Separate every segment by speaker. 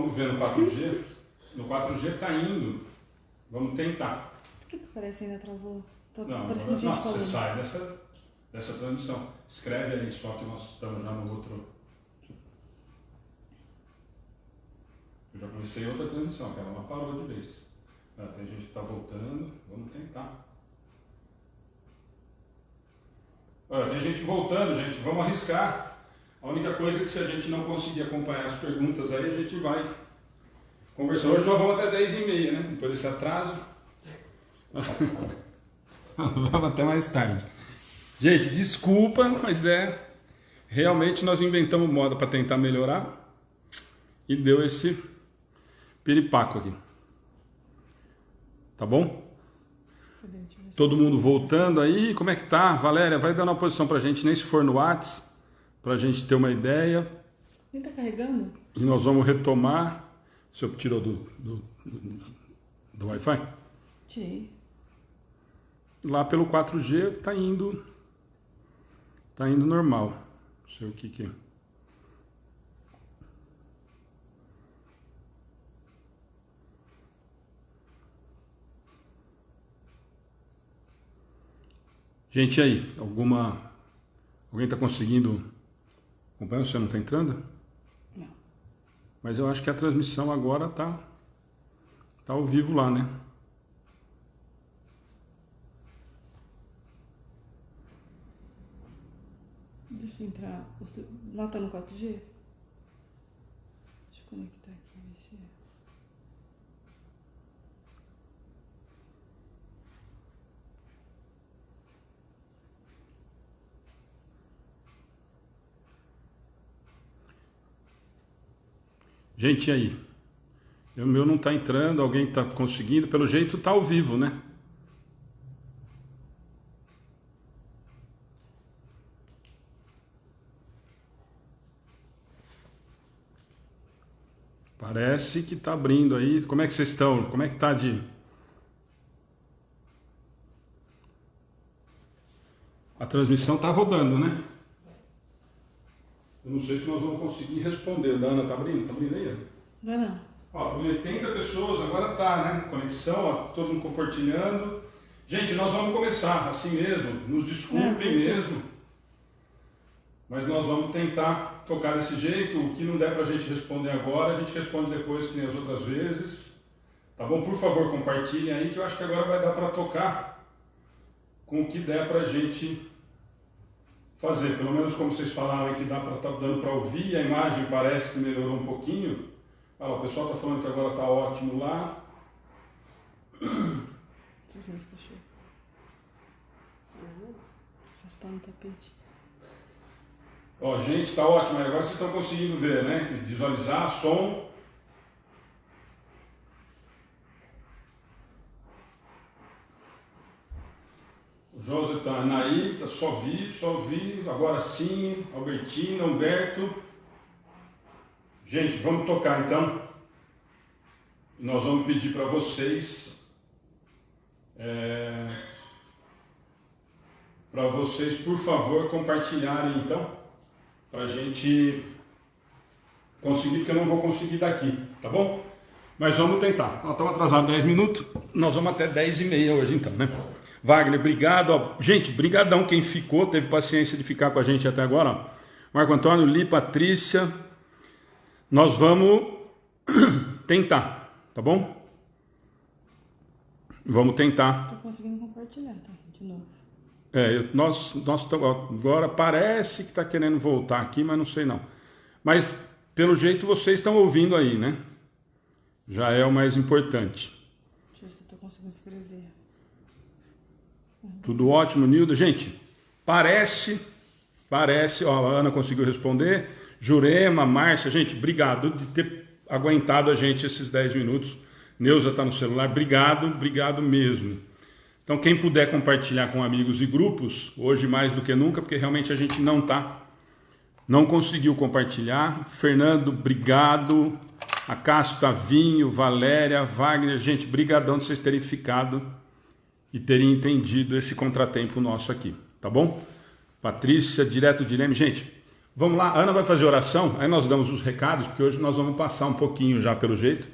Speaker 1: vamos ver no 4G. No 4G tá indo. Vamos tentar.
Speaker 2: Por que parece ainda travou? Tá
Speaker 1: Não,
Speaker 2: parecendo gente falando.
Speaker 1: você sai dessa transmissão. Escreve aí só que nós estamos já no outro. Eu já comecei outra transmissão, que ela não parou de vez. Tem gente que está voltando, vamos tentar. Olha, tem gente voltando, gente, vamos arriscar. A única coisa é que se a gente não conseguir acompanhar as perguntas aí, a gente vai conversar. Hoje nós vamos até 10h30, né? Depois desse atraso. Vamos até mais tarde. Gente, desculpa, mas realmente nós inventamos moda para tentar melhorar e deu esse piripaco aqui. Tá bom? Todo mundo voltando aí, como é que tá? Valéria, vai dando uma posição pra gente, nem se for no WhatsApp, pra gente ter uma ideia.
Speaker 2: Nem tá carregando?
Speaker 1: E nós vamos retomar. O senhor tirou do Wi-Fi?
Speaker 2: Tirei.
Speaker 1: Lá pelo 4G tá indo normal. Não sei o que é. Gente, aí, alguém está conseguindo acompanhar? Você não está entrando?
Speaker 2: Não.
Speaker 1: Mas eu acho que a transmissão agora tá ao vivo lá, né?
Speaker 2: Deixa eu entrar. Lá tá no 4G? Deixa eu conectar aqui, ver se
Speaker 1: Gente, e aí? O meu não está entrando, alguém está conseguindo? Pelo jeito está ao vivo, né? Parece que está abrindo aí. Como é que vocês estão? Como é que está A transmissão está rodando, né? Eu não sei se nós vamos conseguir responder. A Ana está abrindo? Está abrindo aí?
Speaker 2: Vai não.
Speaker 1: Ó, tem 80 pessoas, agora tá, né? Conexão, ó, todo mundo compartilhando. Gente, nós vamos começar assim mesmo, nos desculpem mesmo. Mas nós vamos tentar tocar desse jeito. O que não der pra gente responder agora, a gente responde depois, que nem as outras vezes. Tá bom? Por favor, compartilhem aí, que eu acho que agora vai dar pra tocar com o que der pra gente fazer. Pelo menos como vocês falaram aí que dá pra tá dando pra ouvir, a imagem parece que melhorou um pouquinho. O pessoal está falando que agora está ótimo lá.
Speaker 2: Esses meus cachorros. Raspar no tapete.
Speaker 1: Ó, gente, está ótimo. Agora vocês estão conseguindo ver, né? Visualizar, som. O José está, Anaí, tá, só vi. Agora sim, Albertina, Humberto. Gente, vamos tocar então. Nós vamos pedir para vocês, por favor, compartilharem então, para a gente conseguir, porque eu não vou conseguir daqui, tá bom? Mas vamos tentar. Nós estamos atrasados 10 minutos, nós vamos até 10h30 hoje então, né? Wagner, obrigado. Ó. Gente, brigadão quem ficou, teve paciência de ficar com a gente até agora. Ó. Marco Antônio, Li, Patrícia. Nós vamos tentar, tá bom? Vamos tentar.
Speaker 2: Tô conseguindo compartilhar, tá? De novo.
Speaker 1: Nós agora parece que está querendo voltar aqui, mas não sei não. Mas, pelo jeito, vocês estão ouvindo aí, né? Já é o mais importante.
Speaker 2: Deixa eu ver se eu tô conseguindo escrever.
Speaker 1: Tudo ótimo, Nildo. Gente, parece, ó, a Ana conseguiu responder. Jurema, Márcia, gente, obrigado de ter aguentado a gente esses 10 minutos. Neuza está no celular, obrigado mesmo. Então, quem puder compartilhar com amigos e grupos, hoje mais do que nunca, porque realmente a gente não conseguiu compartilhar. Fernando, obrigado. A Cássio, Tavinho, Valéria, Wagner, gente, brigadão de vocês terem ficado e terem entendido esse contratempo nosso aqui, tá bom? Patrícia, direto de Leme, gente, Vamos lá, a Ana vai fazer oração, aí nós damos os recados, porque hoje nós vamos passar um pouquinho já pelo jeito.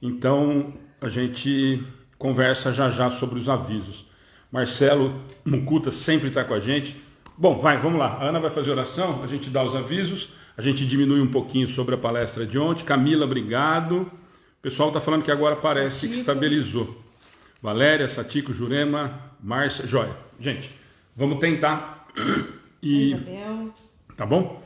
Speaker 1: Então a gente conversa já já sobre os avisos. Marcelo Mucuta sempre está com a gente. Bom, vamos lá. A Ana vai fazer oração, a gente dá os avisos, a gente diminui um pouquinho sobre a palestra de ontem. Camila, obrigado. O pessoal está falando que agora parece que estabilizou. Valéria, Satico, Jurema, Márcia, joia. Gente, vamos tentar. E...
Speaker 2: Isabel.
Speaker 1: Tá bom?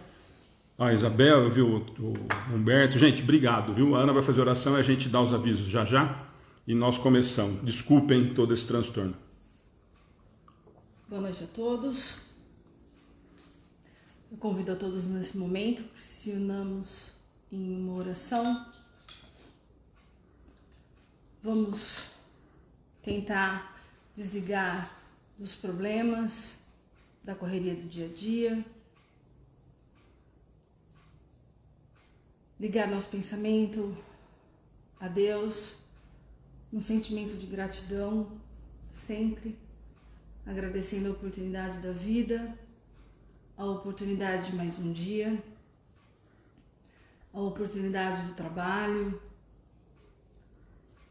Speaker 1: A Isabel, viu, o Humberto. Gente, obrigado, viu? A Ana vai fazer oração e a gente dá os avisos já já. E nós começamos. Desculpem todo esse transtorno.
Speaker 2: Boa noite a todos. Eu convido a todos nesse momento que se unamos em uma oração. Vamos tentar desligar dos problemas, da correria do dia a dia. Ligar nosso pensamento a Deus, um sentimento de gratidão, sempre agradecendo a oportunidade da vida, a oportunidade de mais um dia, a oportunidade do trabalho,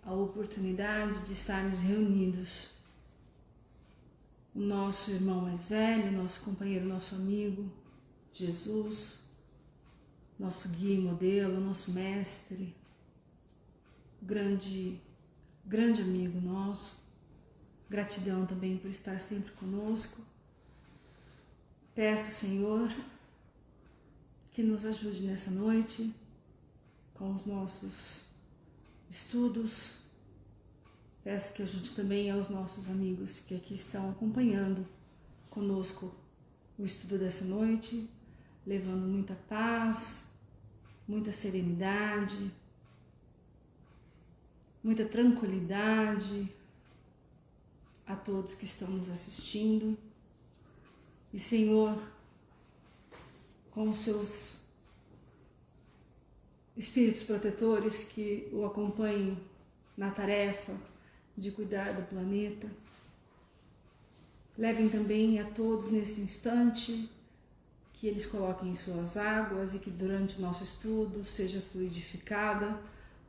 Speaker 2: a oportunidade de estarmos reunidos. O nosso irmão mais velho, nosso companheiro, nosso amigo, Jesus, nosso guia e modelo, nosso mestre, grande amigo nosso. Gratidão também por estar sempre conosco. Peço, Senhor, que nos ajude nessa noite com os nossos estudos. Peço que ajude também aos nossos amigos que aqui estão acompanhando conosco o estudo dessa noite, levando muita paz, muita serenidade, muita tranquilidade a todos que estão nos assistindo. E, Senhor, com os seus espíritos protetores que o acompanhem na tarefa de cuidar do planeta, levem também a todos nesse instante, que eles coloquem em suas águas e que durante o nosso estudo seja fluidificada,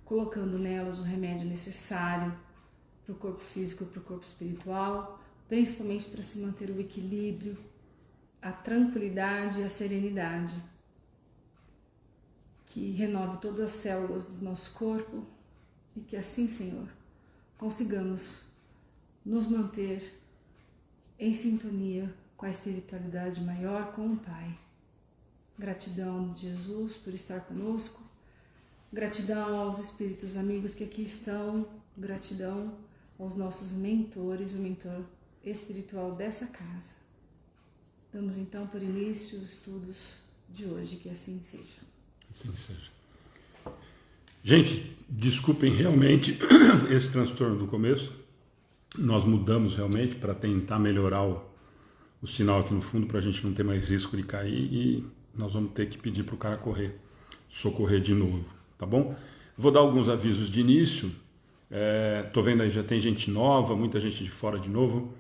Speaker 2: colocando nelas o remédio necessário para o corpo físico e para o corpo espiritual, principalmente para se manter o equilíbrio, a tranquilidade e a serenidade, que renove todas as células do nosso corpo e que assim, Senhor, consigamos nos manter em sintonia com a espiritualidade maior, com o Pai. Gratidão de Jesus por estar conosco, gratidão aos espíritos amigos que aqui estão, gratidão aos nossos mentores, o mentor espiritual dessa casa. Damos então por início os estudos de hoje, que assim seja.
Speaker 1: Assim seja. Gente, desculpem realmente esse transtorno do começo. Nós mudamos realmente para tentar melhorar o sinal aqui no fundo, para a gente não ter mais risco de cair, e nós vamos ter que pedir para o cara socorrer de novo, tá bom? Vou dar alguns avisos de início. Tô vendo aí, já tem gente nova, muita gente de fora de novo.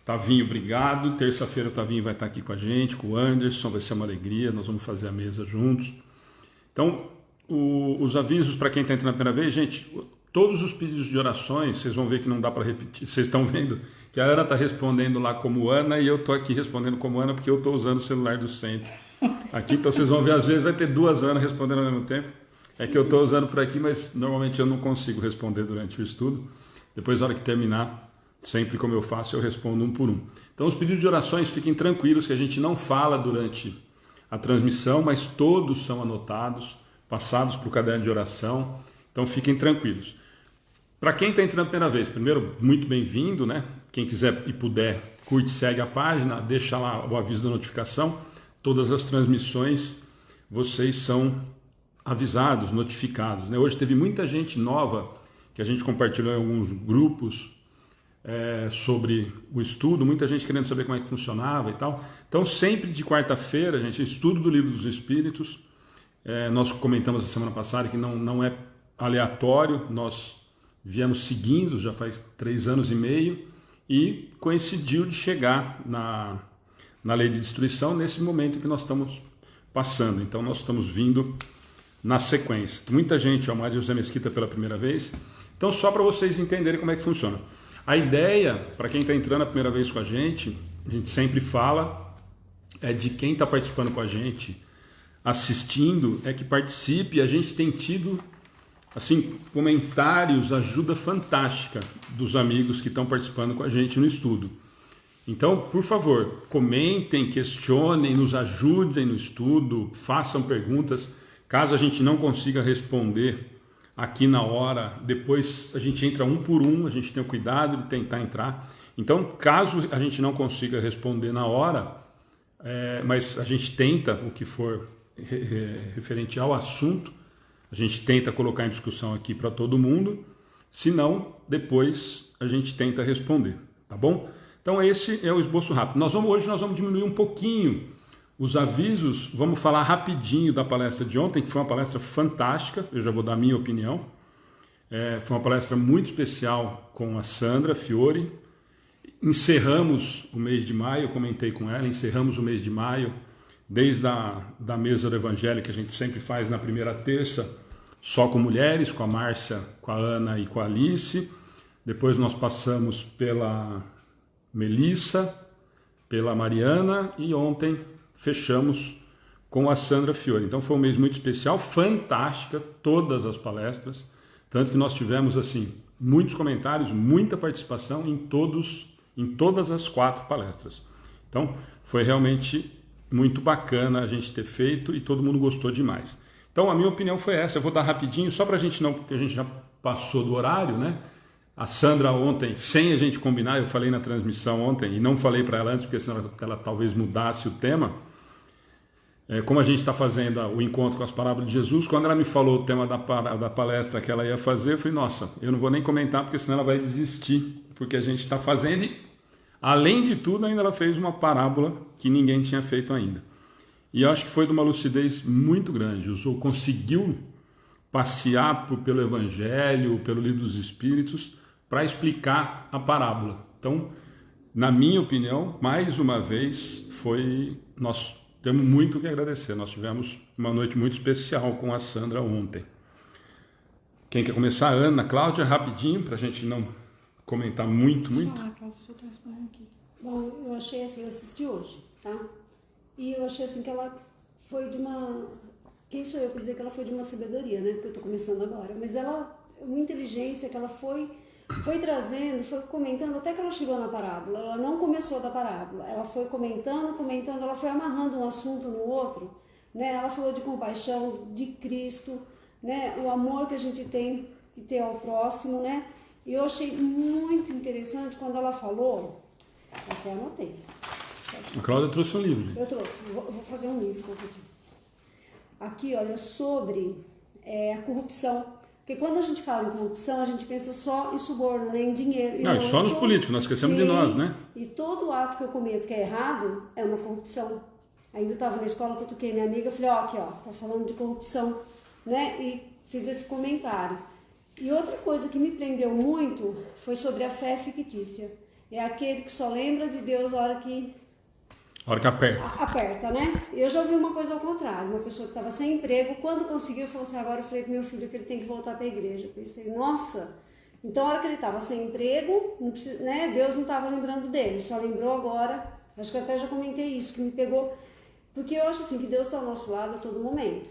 Speaker 1: Tavinho, obrigado. Terça-feira o Tavinho vai estar aqui com a gente, com o Anderson, vai ser uma alegria, nós vamos fazer a mesa juntos. Então, os avisos para quem está entrando a primeira vez, gente, todos os pedidos de orações, vocês vão ver que não dá para repetir, vocês estão vendo que a Ana está respondendo lá como Ana e eu estou aqui respondendo como Ana porque eu estou usando o celular do centro aqui, então vocês vão ver, às vezes vai ter duas Anas respondendo ao mesmo tempo, é que eu estou usando por aqui, mas normalmente eu não consigo responder durante o estudo, depois na hora que terminar, sempre como eu faço, eu respondo um por um. Então os pedidos de orações, fiquem tranquilos que a gente não fala durante a transmissão, mas todos são anotados, passados para o caderno de oração, então fiquem tranquilos. Para quem está entrando a primeira vez, primeiro, muito bem-vindo, né? Quem quiser e puder, curte, segue a página, deixa lá o aviso da notificação, todas as transmissões vocês são avisados, notificados, né? Hoje teve muita gente nova que a gente compartilhou em alguns grupos, sobre o estudo, muita gente querendo saber como é que funcionava e tal. Então sempre de quarta-feira, gente, estudo do Livro dos Espíritos, nós comentamos a semana passada que não é aleatório, nós viemos seguindo, já faz 3 anos e meio, e coincidiu de chegar na lei de destruição nesse momento que nós estamos passando. Então nós estamos vindo na sequência. Muita gente, ó, Maria José Mesquita pela primeira vez. Então só para vocês entenderem como é que funciona. A ideia, para quem está entrando a primeira vez com a gente sempre fala, é de quem está participando com a gente, assistindo, é que participe. A gente tem tido assim, comentários, ajuda fantástica dos amigos que estão participando com a gente no estudo. Então, por favor, comentem, questionem, nos ajudem no estudo, façam perguntas. Caso a gente não consiga responder aqui na hora, depois a gente entra um por um, a gente tem o cuidado de tentar entrar. Então, caso a gente não consiga responder na hora, mas a gente tenta o que for referente ao assunto, a gente tenta colocar em discussão aqui para todo mundo, se não, depois a gente tenta responder, tá bom? Então esse é o esboço rápido. Hoje nós vamos diminuir um pouquinho os avisos, vamos falar rapidinho da palestra de ontem, que foi uma palestra fantástica, eu já vou dar a minha opinião. Foi uma palestra muito especial com a Sandra Fiore. Encerramos o mês de maio, eu comentei com ela, encerramos o mês de maio, desde da mesa do Evangelho, que a gente sempre faz na primeira terça, só com mulheres, com a Márcia, com a Ana e com a Alice. Depois nós passamos pela Melissa, pela Mariana e ontem fechamos com a Sandra Fiore. Então foi um mês muito especial, fantástica, todas as palestras, tanto que nós tivemos assim muitos comentários, muita participação em todas as 4 palestras. Então foi realmente muito bacana a gente ter feito e todo mundo gostou demais. Então a minha opinião foi essa, eu vou dar rapidinho, só para a gente não, porque a gente já passou do horário, né? A Sandra ontem, sem a gente combinar, eu falei na transmissão ontem, e não falei para ela antes, porque senão ela talvez mudasse o tema. Como a gente está fazendo o encontro com as parábolas de Jesus, quando ela me falou o tema da palestra que ela ia fazer, eu falei, nossa, eu não vou nem comentar, porque senão ela vai desistir, porque a gente está fazendo, e além de tudo, ainda ela fez uma parábola que ninguém tinha feito ainda. E eu acho que foi de uma lucidez muito grande. Conseguiu passear pelo Evangelho, pelo Livro dos Espíritos, para explicar a parábola. Então, na minha opinião, mais uma vez, nós temos muito que agradecer. Nós tivemos uma noite muito especial com a Sandra ontem. Quem quer começar? Ana, Cláudia, rapidinho, para a gente não comentar muito.
Speaker 3: Bom, eu achei assim, eu assisti hoje, tá? E eu achei assim que ela foi de uma... Quem sou eu para dizer que ela foi de uma sabedoria, né? Porque eu estou começando agora. Mas uma inteligência que ela foi trazendo, foi comentando, até que ela chegou na parábola. Ela não começou da parábola. Ela foi comentando, ela foi amarrando um assunto no outro, né? Ela falou de compaixão, de Cristo, né? O amor que a gente tem que ter ao próximo, né? E eu achei muito interessante quando ela falou, até anotei.
Speaker 1: A Cláudia trouxe um livro.
Speaker 3: Eu trouxe, vou fazer um livro. Aqui, olha, sobre a corrupção. Porque quando a gente fala em corrupção, a gente pensa só em suborno, né, em dinheiro.
Speaker 1: Não, só nos políticos, nós esquecemos de nós, né?
Speaker 3: E todo ato que eu cometo que é errado é uma corrupção. Ainda eu estava na escola, cutuquei minha amiga, falei, ó, aqui, ó, tá falando de corrupção, né? E fiz esse comentário. E outra coisa que me prendeu muito foi sobre a fé fictícia. É aquele que só lembra de Deus a hora que
Speaker 1: aperta.
Speaker 3: Aperta, né? Eu já ouvi uma coisa ao contrário. Uma pessoa que estava sem emprego, quando conseguiu, falou assim, agora eu falei pro meu filho que ele tem que voltar para a igreja. Eu pensei, nossa, então a hora que ele estava sem emprego, não precisa, né? Deus não estava lembrando dele, só lembrou agora. Acho que eu até já comentei isso, que me pegou. Porque eu acho assim, que Deus está ao nosso lado a todo momento,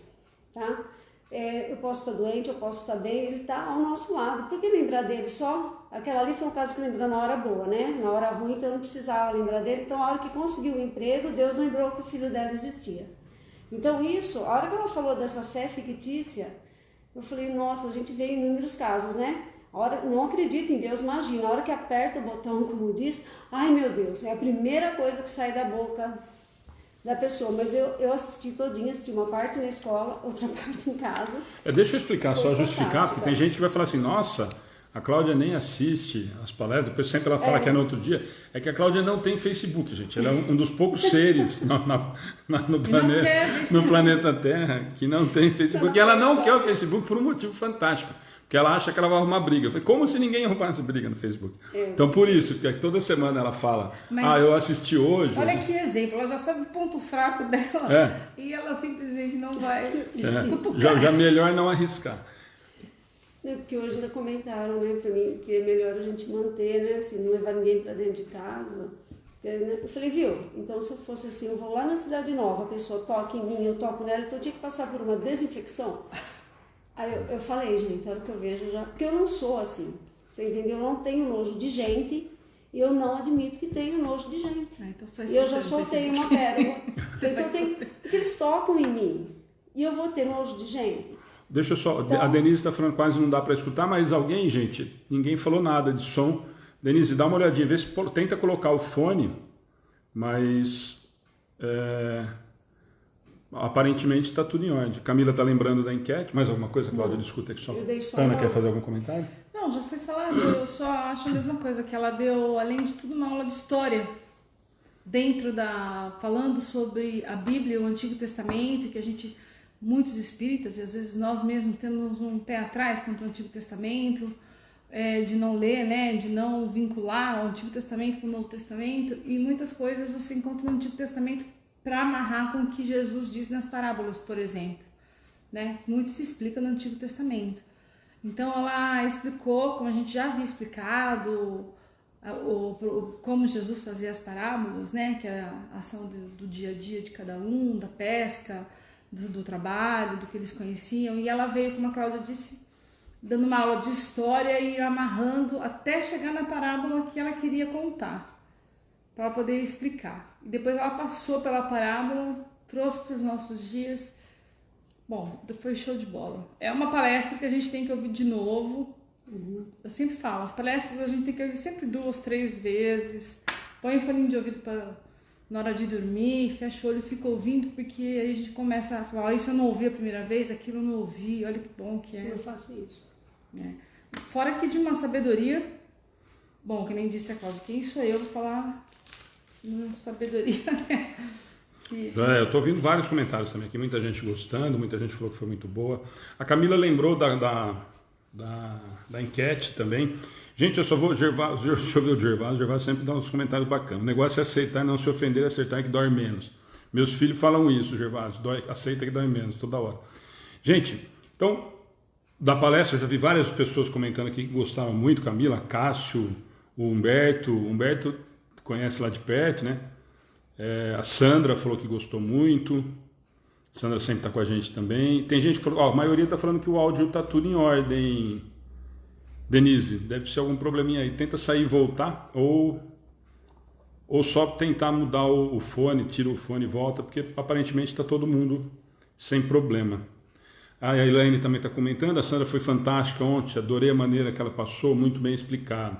Speaker 3: tá? Eu posso estar doente, eu posso estar bem, ele está ao nosso lado. Por que lembrar dele só? Aquela ali foi um caso que lembrou na hora boa, né? Na hora ruim, então eu não precisava lembrar dele. Então, a hora que conseguiu o emprego, Deus lembrou que o filho dela existia. Então, isso, a hora que ela falou dessa fé fictícia, eu falei, nossa, a gente vê inúmeros casos, né? A hora, não acredita em Deus, imagina, a hora que aperta o botão, como diz, ai meu Deus, é a primeira coisa que sai da boca da pessoa, mas eu assisti todinha, assisti uma parte na escola, outra parte em casa.
Speaker 1: Deixa eu explicar, só justificar, porque tem gente que vai falar assim, nossa, A Cláudia nem assiste as palestras, depois sempre ela fala que é no outro dia. É que a Cláudia não tem Facebook, gente. Ela é um dos poucos seres no planeta Terra que não tem Facebook. E ela não quer o Facebook por um motivo fantástico. Porque ela acha que ela vai arrumar briga. Foi como se ninguém arrumasse briga no Facebook. Então, por isso, porque toda semana ela fala, eu assisti hoje.
Speaker 2: Olha que exemplo, ela já sabe o ponto fraco dela e ela simplesmente não vai cutucar.
Speaker 1: Já melhor não arriscar.
Speaker 3: Porque hoje ainda comentaram, né, pra mim, que é melhor a gente manter, né, assim, não levar ninguém pra dentro de casa. Eu falei, viu, então se eu fosse assim, eu vou lá na Cidade Nova, a pessoa toca em mim, eu toco nela, então eu tinha que passar por uma desinfecção. Aí eu falei, gente, a hora que eu vejo já, porque eu não sou assim, você entendeu? Eu não tenho nojo de gente e eu não admito que tenho nojo de gente.
Speaker 2: Então só
Speaker 3: e eu já soltei uma pérola. Porque eles tocam em mim e eu vou ter nojo de gente.
Speaker 1: Deixa eu só, a Denise está falando quase não dá para escutar, mas alguém, gente, ninguém falou nada de som. Denise, dá uma olhadinha, vê se tenta colocar o fone, mas aparentemente está tudo em ordem. Camila está lembrando da enquete, mais alguma coisa, Cláudia? Discuta aqui só. Ana, quer fazer algum comentário?
Speaker 2: Não, já foi falado, eu só acho a mesma coisa, que ela deu, além de tudo, uma aula de história, falando sobre a Bíblia, o Antigo Testamento, que a gente... Muitos espíritas, e às vezes nós mesmos temos um pé atrás contra o Antigo Testamento, de não ler, né, de não vincular o Antigo Testamento com o Novo Testamento, e muitas coisas você encontra no Antigo Testamento para amarrar com o que Jesus diz nas parábolas, por exemplo. Né? Muito se explica no Antigo Testamento. Então ela explicou, como a gente já havia explicado, como Jesus fazia as parábolas, né, que é a ação do dia a dia de cada um, da pesca, do trabalho, do que eles conheciam, e ela veio, como a Cláudia disse, dando uma aula de história e amarrando até chegar na parábola que ela queria contar, para poder explicar. E depois ela passou pela parábola, trouxe para os nossos dias. Bom, foi show de bola. É uma palestra que a gente tem que ouvir de novo. Eu sempre falo, as palestras a gente tem que ouvir sempre 2, 3 vezes. Põe o fone de ouvido na hora de dormir, fecha o olho e fica ouvindo, porque aí a gente começa a falar, isso eu não ouvi a primeira vez, aquilo eu não ouvi, olha que bom que é.
Speaker 3: Eu faço isso.
Speaker 2: Fora que de uma sabedoria, bom, que nem disse a Cláudia, quem sou eu para falar de sabedoria, né?
Speaker 1: Eu estou ouvindo vários comentários também aqui, muita gente gostando, muita gente falou que foi muito boa. A Camila lembrou da enquete também. Gente, eu só vou... Deixa eu ver o Gervásio sempre dá uns comentários bacanas. O negócio é aceitar, não se ofender, acertar que dói menos. Meus filhos falam isso, Gervásio, aceita que dói menos, toda hora. Gente, então, da palestra, eu já vi várias pessoas comentando aqui que gostaram muito, Camila, Cássio, o Humberto conhece lá de perto, né? A Sandra falou que gostou muito, a Sandra sempre está com a gente também. Tem gente que falou, a maioria está falando que o áudio está tudo em ordem. Denise, deve ser algum probleminha aí. Tenta sair e voltar, ou só tentar mudar o fone, tira o fone e volta, porque aparentemente está todo mundo sem problema. A Elaine também está comentando, a Sandra foi fantástica ontem, adorei a maneira que ela passou, muito bem explicado.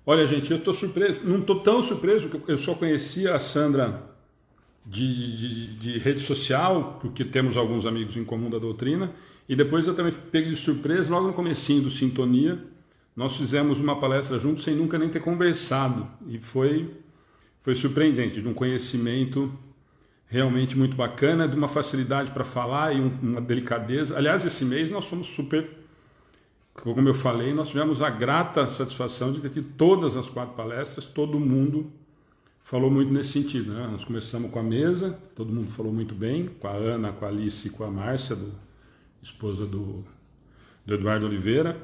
Speaker 1: Olha, gente, eu estou surpreso, não estou tão surpreso, porque eu só conhecia a Sandra de rede social, porque temos alguns amigos em comum da doutrina, e depois eu também peguei de surpresa, logo no comecinho do Sintonia, nós fizemos uma palestra juntos sem nunca nem ter conversado, e foi surpreendente, de um conhecimento realmente muito bacana, de uma facilidade para falar e uma delicadeza. Aliás, esse mês nós fomos super, como eu falei, nós tivemos a grata satisfação de ter tido todas as 4 palestras, todo mundo falou muito nesse sentido, né? Nós começamos com a mesa, todo mundo falou muito bem, com a Ana, com a Alice e com a Márcia, esposa do Eduardo Oliveira.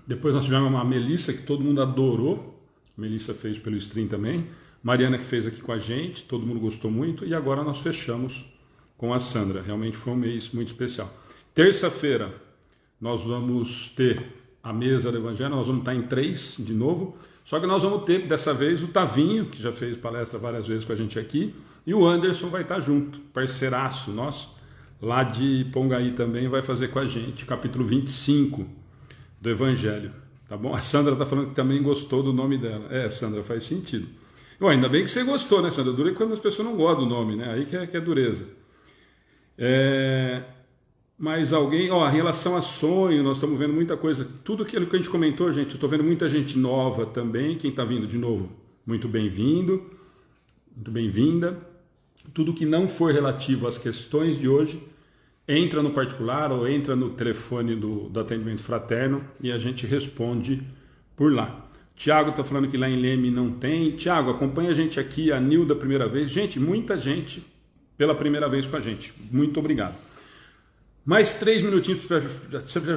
Speaker 1: Depois nós tivemos a Melissa, que todo mundo adorou, a Melissa fez pelo stream também, Mariana que fez aqui com a gente, todo mundo gostou muito, e agora nós fechamos com a Sandra, realmente foi um mês muito especial. Terça-feira nós vamos ter a mesa do Evangelho, nós vamos estar em 3 de novo, só que nós vamos ter dessa vez o Tavinho, que já fez palestra várias vezes com a gente aqui, e o Anderson vai estar junto, parceiraço nosso, lá de Pongaí também, vai fazer com a gente, capítulo 25 do Evangelho, tá bom? A Sandra está falando que também gostou do nome dela. Sandra, faz sentido. Bom, ainda bem que você gostou, né, Sandra? Dura quando as pessoas não gostam do nome, né? Aí que é dureza. Mais alguém? Ó, em relação a sonho, nós estamos vendo muita coisa. Tudo aquilo que a gente comentou, gente, eu estou vendo muita gente nova também. Quem está vindo de novo, muito bem-vindo, muito bem-vinda. Tudo que não for relativo às questões de hoje, entra no particular ou entra no telefone do atendimento fraterno e a gente responde por lá. Tiago está falando que lá em Leme não tem. Tiago, acompanha a gente aqui, a Nilda, primeira vez. Gente, muita gente pela primeira vez com a gente. Muito obrigado. Mais 3 minutinhos,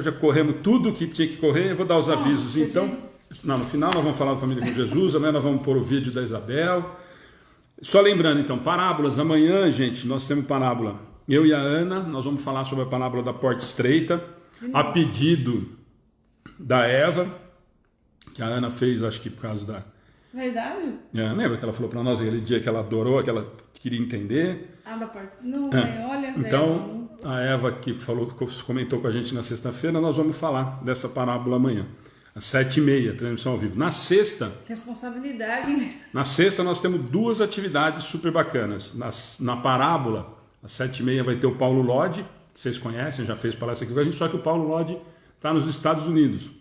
Speaker 1: já corremos tudo que tinha que correr. Eu vou dar os avisos. Então, no final nós vamos falar da família com Jesus, amanhã nós vamos pôr o vídeo da Isabel. Só lembrando, então, parábolas. Amanhã, gente, nós temos parábola. Eu e a Ana, nós vamos falar sobre a parábola da porta estreita, a pedido da Eva, que a Ana fez, acho que por causa da...
Speaker 2: Verdade?
Speaker 1: Lembra que ela falou para nós aquele dia que ela adorou, que ela queria entender?
Speaker 2: Da porta... Não, olha...
Speaker 1: Então, a Eva que comentou com a gente na sexta-feira, nós vamos falar dessa parábola amanhã, às 7h30, transmissão ao vivo. Na sexta...
Speaker 2: Responsabilidade, né?
Speaker 1: Na sexta nós temos 2 atividades super bacanas. Na parábola, às 7h30 vai ter o Paulo Lodge, que vocês conhecem, já fez palestra aqui com a gente, só que o Paulo Lodge está nos Estados Unidos.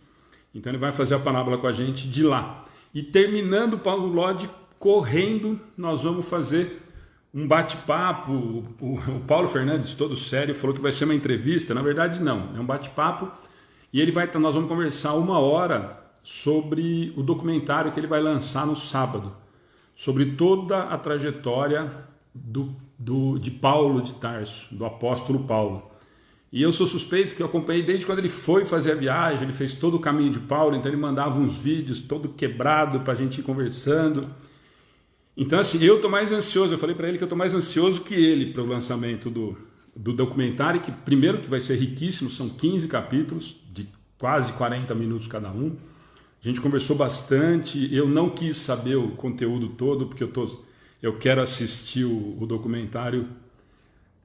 Speaker 1: Então ele vai fazer a parábola com a gente de lá. E terminando o Paulo Lodge, correndo, nós vamos fazer um bate-papo. O Paulo Fernandes, todo sério, falou que vai ser uma entrevista. Na verdade, não. É um bate-papo. E nós vamos conversar 1 hora sobre o documentário que ele vai lançar no sábado. Sobre toda a trajetória de Paulo de Tarso, do apóstolo Paulo. E eu sou suspeito que eu acompanhei desde quando ele foi fazer a viagem, ele fez todo o caminho de Paulo, então ele mandava uns vídeos todo quebrado para a gente ir conversando. Então assim, eu estou mais ansioso, eu falei para ele que eu estou mais ansioso que ele para o lançamento do documentário, que primeiro que vai ser riquíssimo, são 15 capítulos, de quase 40 minutos cada um. A gente conversou bastante, eu não quis saber o conteúdo todo, porque eu quero assistir o documentário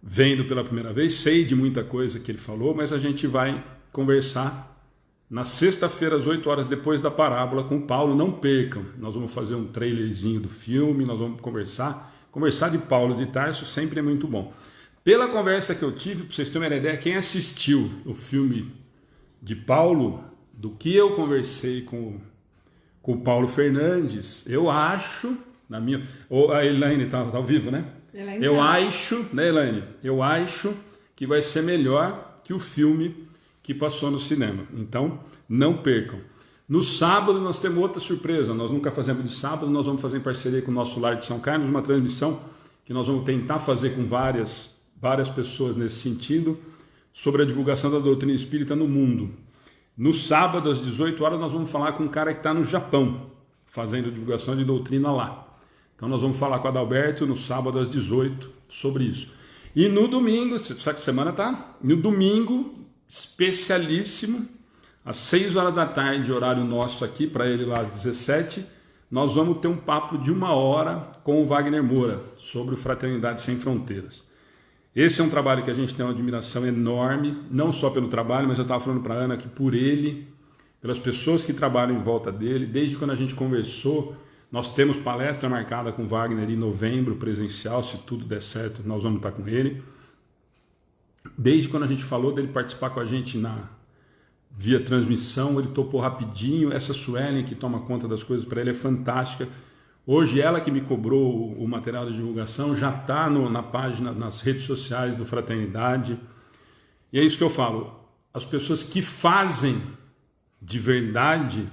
Speaker 1: vendo pela primeira vez, sei de muita coisa que ele falou, mas a gente vai conversar na sexta-feira, às 8 horas, depois da parábola, com o Paulo. Não percam, nós vamos fazer um trailerzinho do filme, nós vamos conversar de Paulo de Tarso sempre é muito bom. Pela conversa que eu tive, para vocês terem uma ideia, quem assistiu o filme de Paulo, do que eu conversei com o Paulo Fernandes, eu acho, a Elaine está ao vivo, né? Eu acho, né, Elaine? Eu acho que vai ser melhor que o filme que passou no cinema. Então, não percam. No sábado nós temos outra surpresa. Nós nunca fazemos de sábado, nós vamos fazer em parceria com o nosso Lar de São Carlos, uma transmissão que nós vamos tentar fazer com várias pessoas nesse sentido, sobre a divulgação da doutrina espírita no mundo. No sábado, às 18 horas, nós vamos falar com um cara que está no Japão, fazendo divulgação de doutrina lá. Então nós vamos falar com o Adalberto no sábado às 18 sobre isso. E no domingo, sabe que semana tá? No domingo, especialíssimo, às 6 horas da tarde, horário nosso aqui, para ele lá às 17, nós vamos ter um papo de 1 hora com o Wagner Moura, sobre o Fraternidade Sem Fronteiras. Esse é um trabalho que a gente tem uma admiração enorme, não só pelo trabalho, mas eu estava falando para a Ana que por ele, pelas pessoas que trabalham em volta dele, desde quando a gente conversou. Nós temos palestra marcada com Wagner em novembro, presencial, se tudo der certo, nós vamos estar com ele. Desde quando a gente falou dele participar com a gente via transmissão, ele topou rapidinho. Essa Suelen que toma conta das coisas para ele é fantástica. Hoje ela que me cobrou o material de divulgação já está na página, nas redes sociais do Fraternidade. E é isso que eu falo, as pessoas que fazem de verdade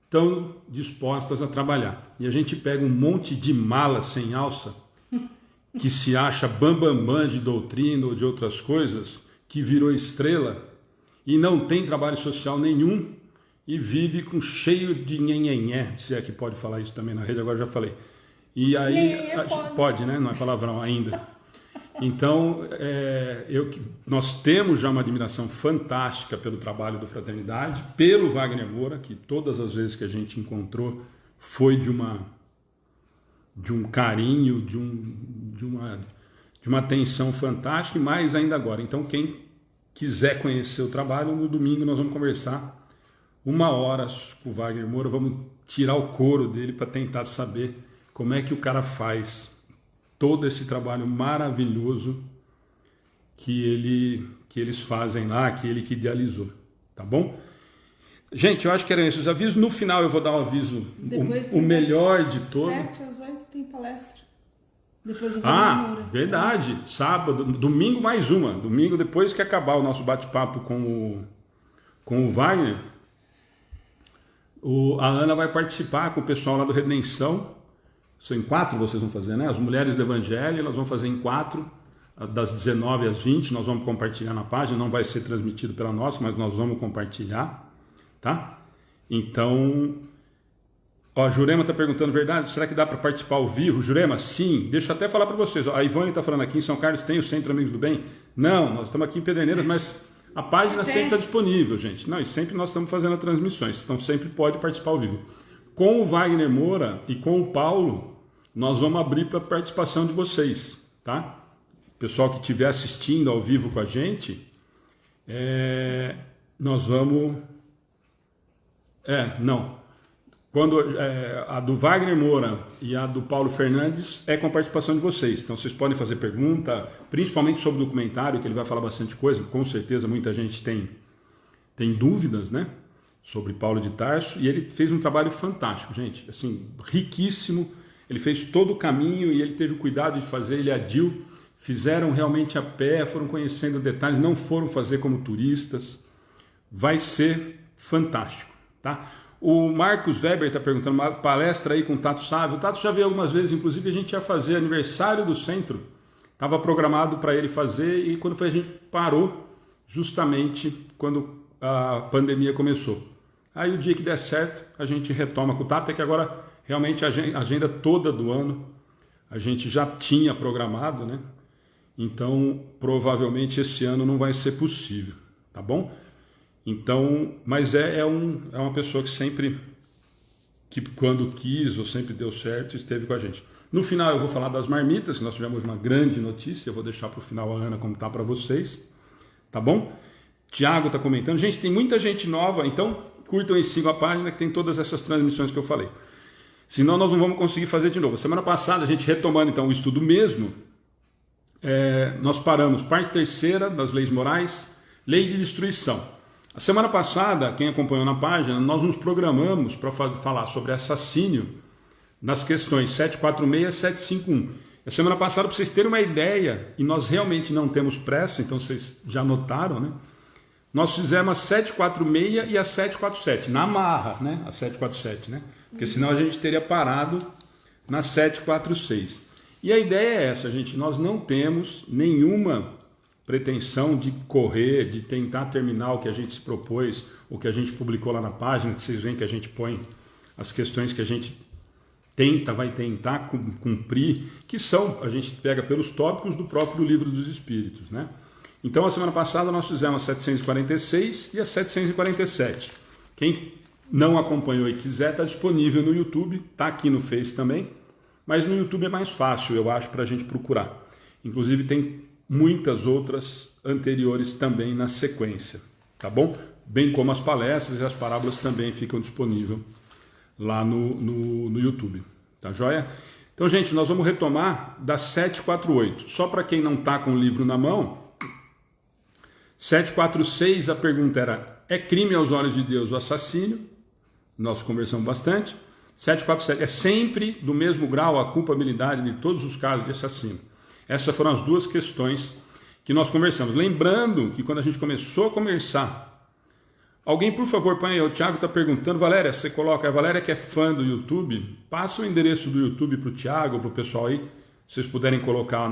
Speaker 1: estão dispostas a trabalhar. E a gente pega um monte de mala sem alça, que se acha bambambam de doutrina ou de outras coisas, que virou estrela e não tem trabalho social nenhum e vive cheio de nhenhenhé, se é que pode falar isso também na rede, agora já falei. E aí, pode, né? Não é palavrão ainda. Então, nós temos já uma admiração fantástica pelo trabalho do Fraternidade, pelo Wagner Moura, que todas as vezes que a gente encontrou foi de um carinho, de uma atenção fantástica, e mais ainda agora. Então, quem quiser conhecer o trabalho, no domingo nós vamos conversar 1 hora com o Wagner Moura, vamos tirar o couro dele para tentar saber como é que o cara faz todo esse trabalho maravilhoso que ele que eles fazem lá, aquele que idealizou, tá bom? Gente, eu acho que eram esses avisos. No final eu vou dar um aviso, o melhor de todos.
Speaker 2: 7 às 8 tem palestra. Depois eu vou
Speaker 1: verdade. Sábado, domingo mais uma. Domingo, depois que acabar o nosso bate-papo com o Wagner, a Ana vai participar com o pessoal lá do Redenção. São em 4 vocês vão fazer, né? As Mulheres do Evangelho, elas vão fazer em 4, das 19 às 20. Nós vamos compartilhar na página. Não vai ser transmitido pela nossa, mas nós vamos compartilhar, tá? Então, a Jurema está perguntando, verdade, será que dá para participar ao vivo? Jurema, sim. Deixa eu até falar para vocês. A Ivone está falando aqui, em São Carlos tem o Centro Amigos do Bem? Não, nós estamos aqui em Pederneiras, mas a página sempre está disponível, gente. Não, e sempre nós estamos fazendo as transmissões, então sempre pode participar ao vivo. Com o Wagner Moura e com o Paulo, nós vamos abrir para a participação de vocês, tá? O pessoal que estiver assistindo ao vivo com a gente, nós vamos... Quando a do Wagner Moura e a do Paulo Fernandes é com a participação de vocês. Então vocês podem fazer pergunta, principalmente sobre o documentário, que ele vai falar bastante coisa. Com certeza muita gente tem dúvidas, né, sobre Paulo de Tarso. E ele fez um trabalho fantástico, gente, assim, riquíssimo. Ele fez todo o caminho e ele teve o cuidado de fazer. Ele e a Dil fizeram realmente a pé, foram conhecendo detalhes, não foram fazer como turistas. Vai ser fantástico, tá? O Marcos Weber está perguntando, uma palestra aí com o Tato Sávio. O Tato já veio algumas vezes, inclusive a gente ia fazer aniversário do centro. Estava programado para ele fazer e quando foi a gente parou justamente quando a pandemia começou. Aí o dia que der certo a gente retoma com o Tato, é que agora realmente a agenda toda do ano a gente já tinha programado, né? Então provavelmente esse ano não vai ser possível, tá bom? Então, mas é uma pessoa que sempre, que quando quis ou sempre deu certo, esteve com a gente. No final eu vou falar das marmitas, nós tivemos uma grande notícia, eu vou deixar para o final a Ana comentar para vocês, tá bom? Tiago está comentando, gente, tem muita gente nova, então curtam e sigam a página que tem todas essas transmissões que eu falei. Senão nós não vamos conseguir fazer de novo. Semana passada, a gente retomando então o estudo mesmo, nós paramos parte 3ª das leis morais, lei de destruição. A semana passada, quem acompanhou na página, nós nos programamos para falar sobre assassínio nas questões 746 e 751. A semana passada, para vocês terem uma ideia, e nós realmente não temos pressa, então vocês já notaram, né? Nós fizemos a 746 e a 747, na marra, né? A 747, né? Porque senão a gente teria parado na 746. E a ideia é essa, gente, nós não temos nenhuma pretensão de correr, de tentar terminar o que a gente se propôs, o que a gente publicou lá na página, que vocês veem que a gente põe as questões que a gente vai tentar cumprir, que são, a gente pega pelos tópicos do próprio Livro dos Espíritos, né? Então, a semana passada nós fizemos a 746 e a 747. Quem não acompanhou e quiser, está disponível no YouTube, está aqui no Face também, mas no YouTube é mais fácil, eu acho, para a gente procurar. Inclusive tem muitas outras anteriores também na sequência, tá bom? Bem como as palestras e as parábolas também ficam disponíveis lá no YouTube, tá joia? Então, gente, nós vamos retomar da 748. Só para quem não está com o livro na mão, 746, a pergunta era, é crime aos olhos de Deus o assassínio? Nós conversamos bastante. 747, é sempre do mesmo grau a culpabilidade de todos os casos de assassino? Essas foram as duas questões que nós conversamos. Lembrando que quando a gente começou a conversar, alguém, por favor, põe aí, o Thiago está perguntando, Valéria, você coloca, a Valéria que é fã do YouTube, passa o endereço do YouTube para o Thiago, para o pessoal aí, se vocês puderem colocar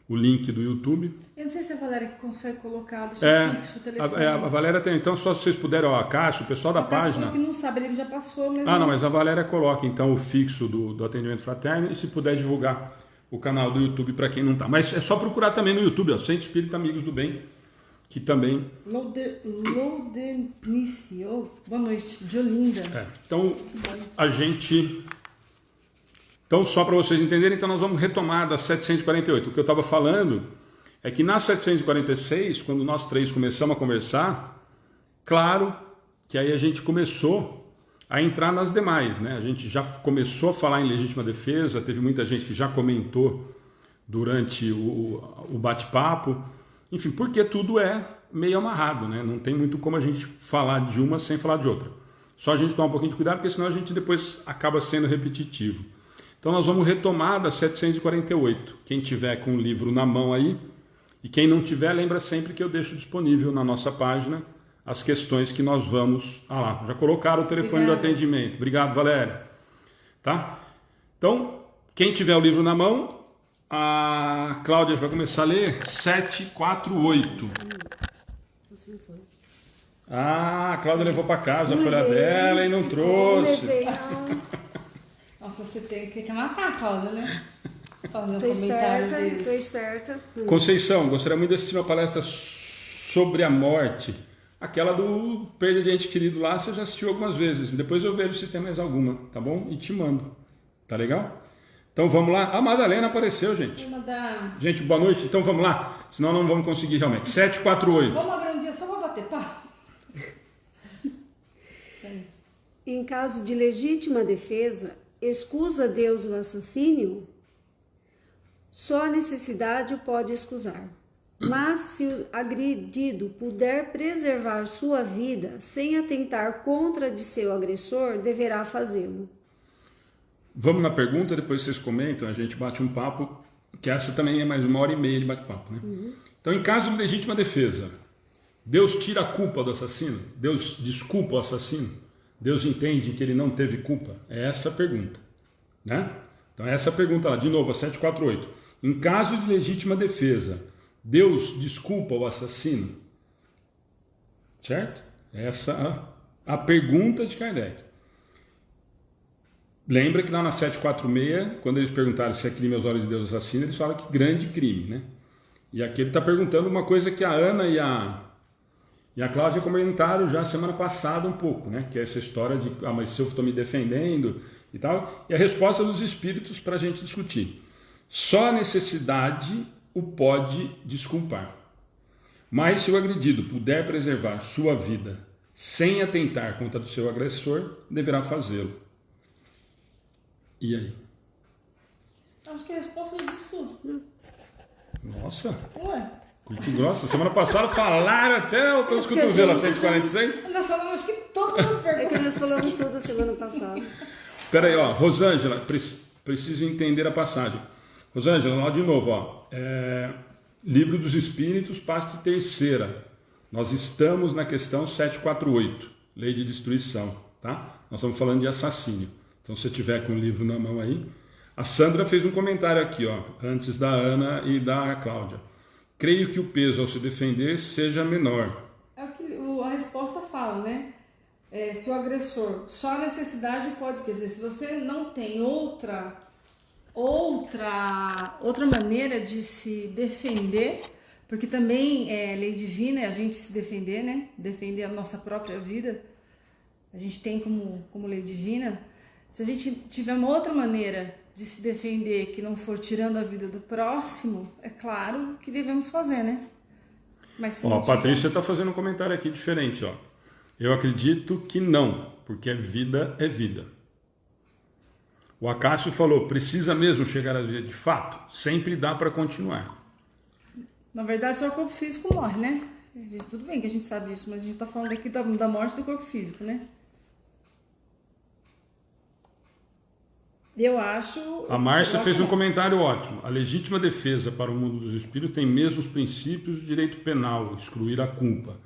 Speaker 1: o link do YouTube.
Speaker 2: Eu não sei se a Valéria consegue colocar, deixa fixo o telefone.
Speaker 1: A Valéria tem, então só se vocês puderem, a Caixa, o pessoal da página...
Speaker 2: A pessoa que não sabe, ele já passou, mas...
Speaker 1: não, mas a Valéria coloca então o fixo do atendimento fraterno e se puder divulgar o canal do YouTube para quem não está. Mas é só procurar também no YouTube, Centro Espírita Amigos do Bem, que também... Loudenicio,
Speaker 2: boa noite, de Olinda.
Speaker 1: Então, a gente... Então, só para vocês entenderem, então nós vamos retomar da 748. O que eu estava falando é que na 746, quando nós três começamos a conversar, claro que aí a gente começou a entrar nas demais, né? A gente já começou a falar em legítima defesa, teve muita gente que já comentou durante o bate-papo, Enfim, porque tudo é meio amarrado, né? Não tem muito como a gente falar de uma sem falar de outra. Só a gente tomar um pouquinho de cuidado, porque senão a gente depois acaba sendo repetitivo. Então nós vamos retomar da 748. Quem tiver com o livro na mão aí, e quem não tiver, lembra sempre que eu deixo disponível na nossa página as questões que nós vamos... Ah lá, já colocaram o telefone do atendimento. Obrigado, Valéria. Tá? Então, quem tiver o livro na mão, a Cláudia vai começar a ler 748. Ah, a Cláudia levou para casa a folha dela e não trouxe.
Speaker 2: Nossa, você tem que matar a Cláudia, né? Falando
Speaker 3: Tô esperta.
Speaker 1: Conceição, gostaria muito de assistir uma palestra sobre a morte. Aquela do perda de ente querido lá, você já assistiu algumas vezes. Depois eu vejo se tem mais alguma, tá bom? E te mando. Tá legal? Então vamos lá. A Madalena apareceu, gente. Gente, boa noite. Então vamos lá. Senão não vamos conseguir realmente. 748.
Speaker 2: Vamos abrir um dia só para bater papo.
Speaker 3: Em caso de legítima defesa, excusa Deus o assassínio? Só a necessidade o pode excusar. Mas se o agredido puder preservar sua vida sem atentar contra de seu agressor, deverá fazê-lo.
Speaker 1: Vamos na pergunta, depois vocês comentam, a gente bate um papo, que essa também é mais 1h30 de bate-papo, né? Então, em caso de legítima defesa, Deus tira a culpa do assassino? Deus desculpa o assassino? Deus entende que ele não teve culpa? É essa a pergunta, né? Então, essa pergunta lá, de novo, a 748. Em caso de legítima defesa, Deus desculpa o assassino? Certo? Essa é a pergunta de Kardec. Lembra que lá na 746, quando eles perguntaram se é crime aos olhos de Deus assassino, eles falam que grande crime, né? E aqui ele está perguntando uma coisa que a Ana e a Cláudia comentaram já semana passada um pouco, né? Que é essa história de, mas se eu estou me defendendo e tal. E a resposta dos espíritos para a gente discutir. Só a necessidade o pode desculpar. Mas se o agredido puder preservar sua vida sem atentar contra o seu agressor, deverá fazê-lo. E aí?
Speaker 2: Acho que a resposta diz tudo.
Speaker 1: Nossa!
Speaker 2: Ué?
Speaker 1: Que grossa. Semana passada falaram até pelos cotovelos, 146.
Speaker 2: Nós falamos que todas as perguntas.
Speaker 3: É que nós falamos tudo a semana passada.
Speaker 1: Espera aí, ó. Rosângela, preciso entender a passagem. Rosângela, lá de novo, ó. Livro dos Espíritos, parte 3ª. Nós estamos na questão 748, Lei de Destruição, tá? Nós estamos falando de assassínio. Então, se você tiver com o livro na mão aí. A Sandra fez um comentário aqui, ó, antes da Ana e da Cláudia. Creio que o peso ao se defender seja menor.
Speaker 2: É o que a resposta fala, né? Se o agressor, só a necessidade pode, quer dizer, se você não tem outra maneira de se defender, porque também é lei divina a gente se defender, né? Defender a nossa própria vida, a gente tem como lei divina. Se a gente tiver uma outra maneira de se defender que não for tirando a vida do próximo, é claro que devemos fazer, né? Mas se
Speaker 1: ó, a Patrícia está fazendo um comentário aqui diferente, ó. Eu acredito que não, porque vida é vida. O Acácio falou, precisa mesmo chegar a vida de fato? Sempre dá para continuar.
Speaker 2: Na verdade, só o corpo físico morre, né? Tudo bem que a gente sabe disso, mas a gente está falando aqui da morte do corpo físico, né? Eu acho...
Speaker 1: A Márcia fez um comentário ótimo. A legítima defesa para o mundo dos espíritos tem mesmo os princípios do direito penal, excluir a culpa.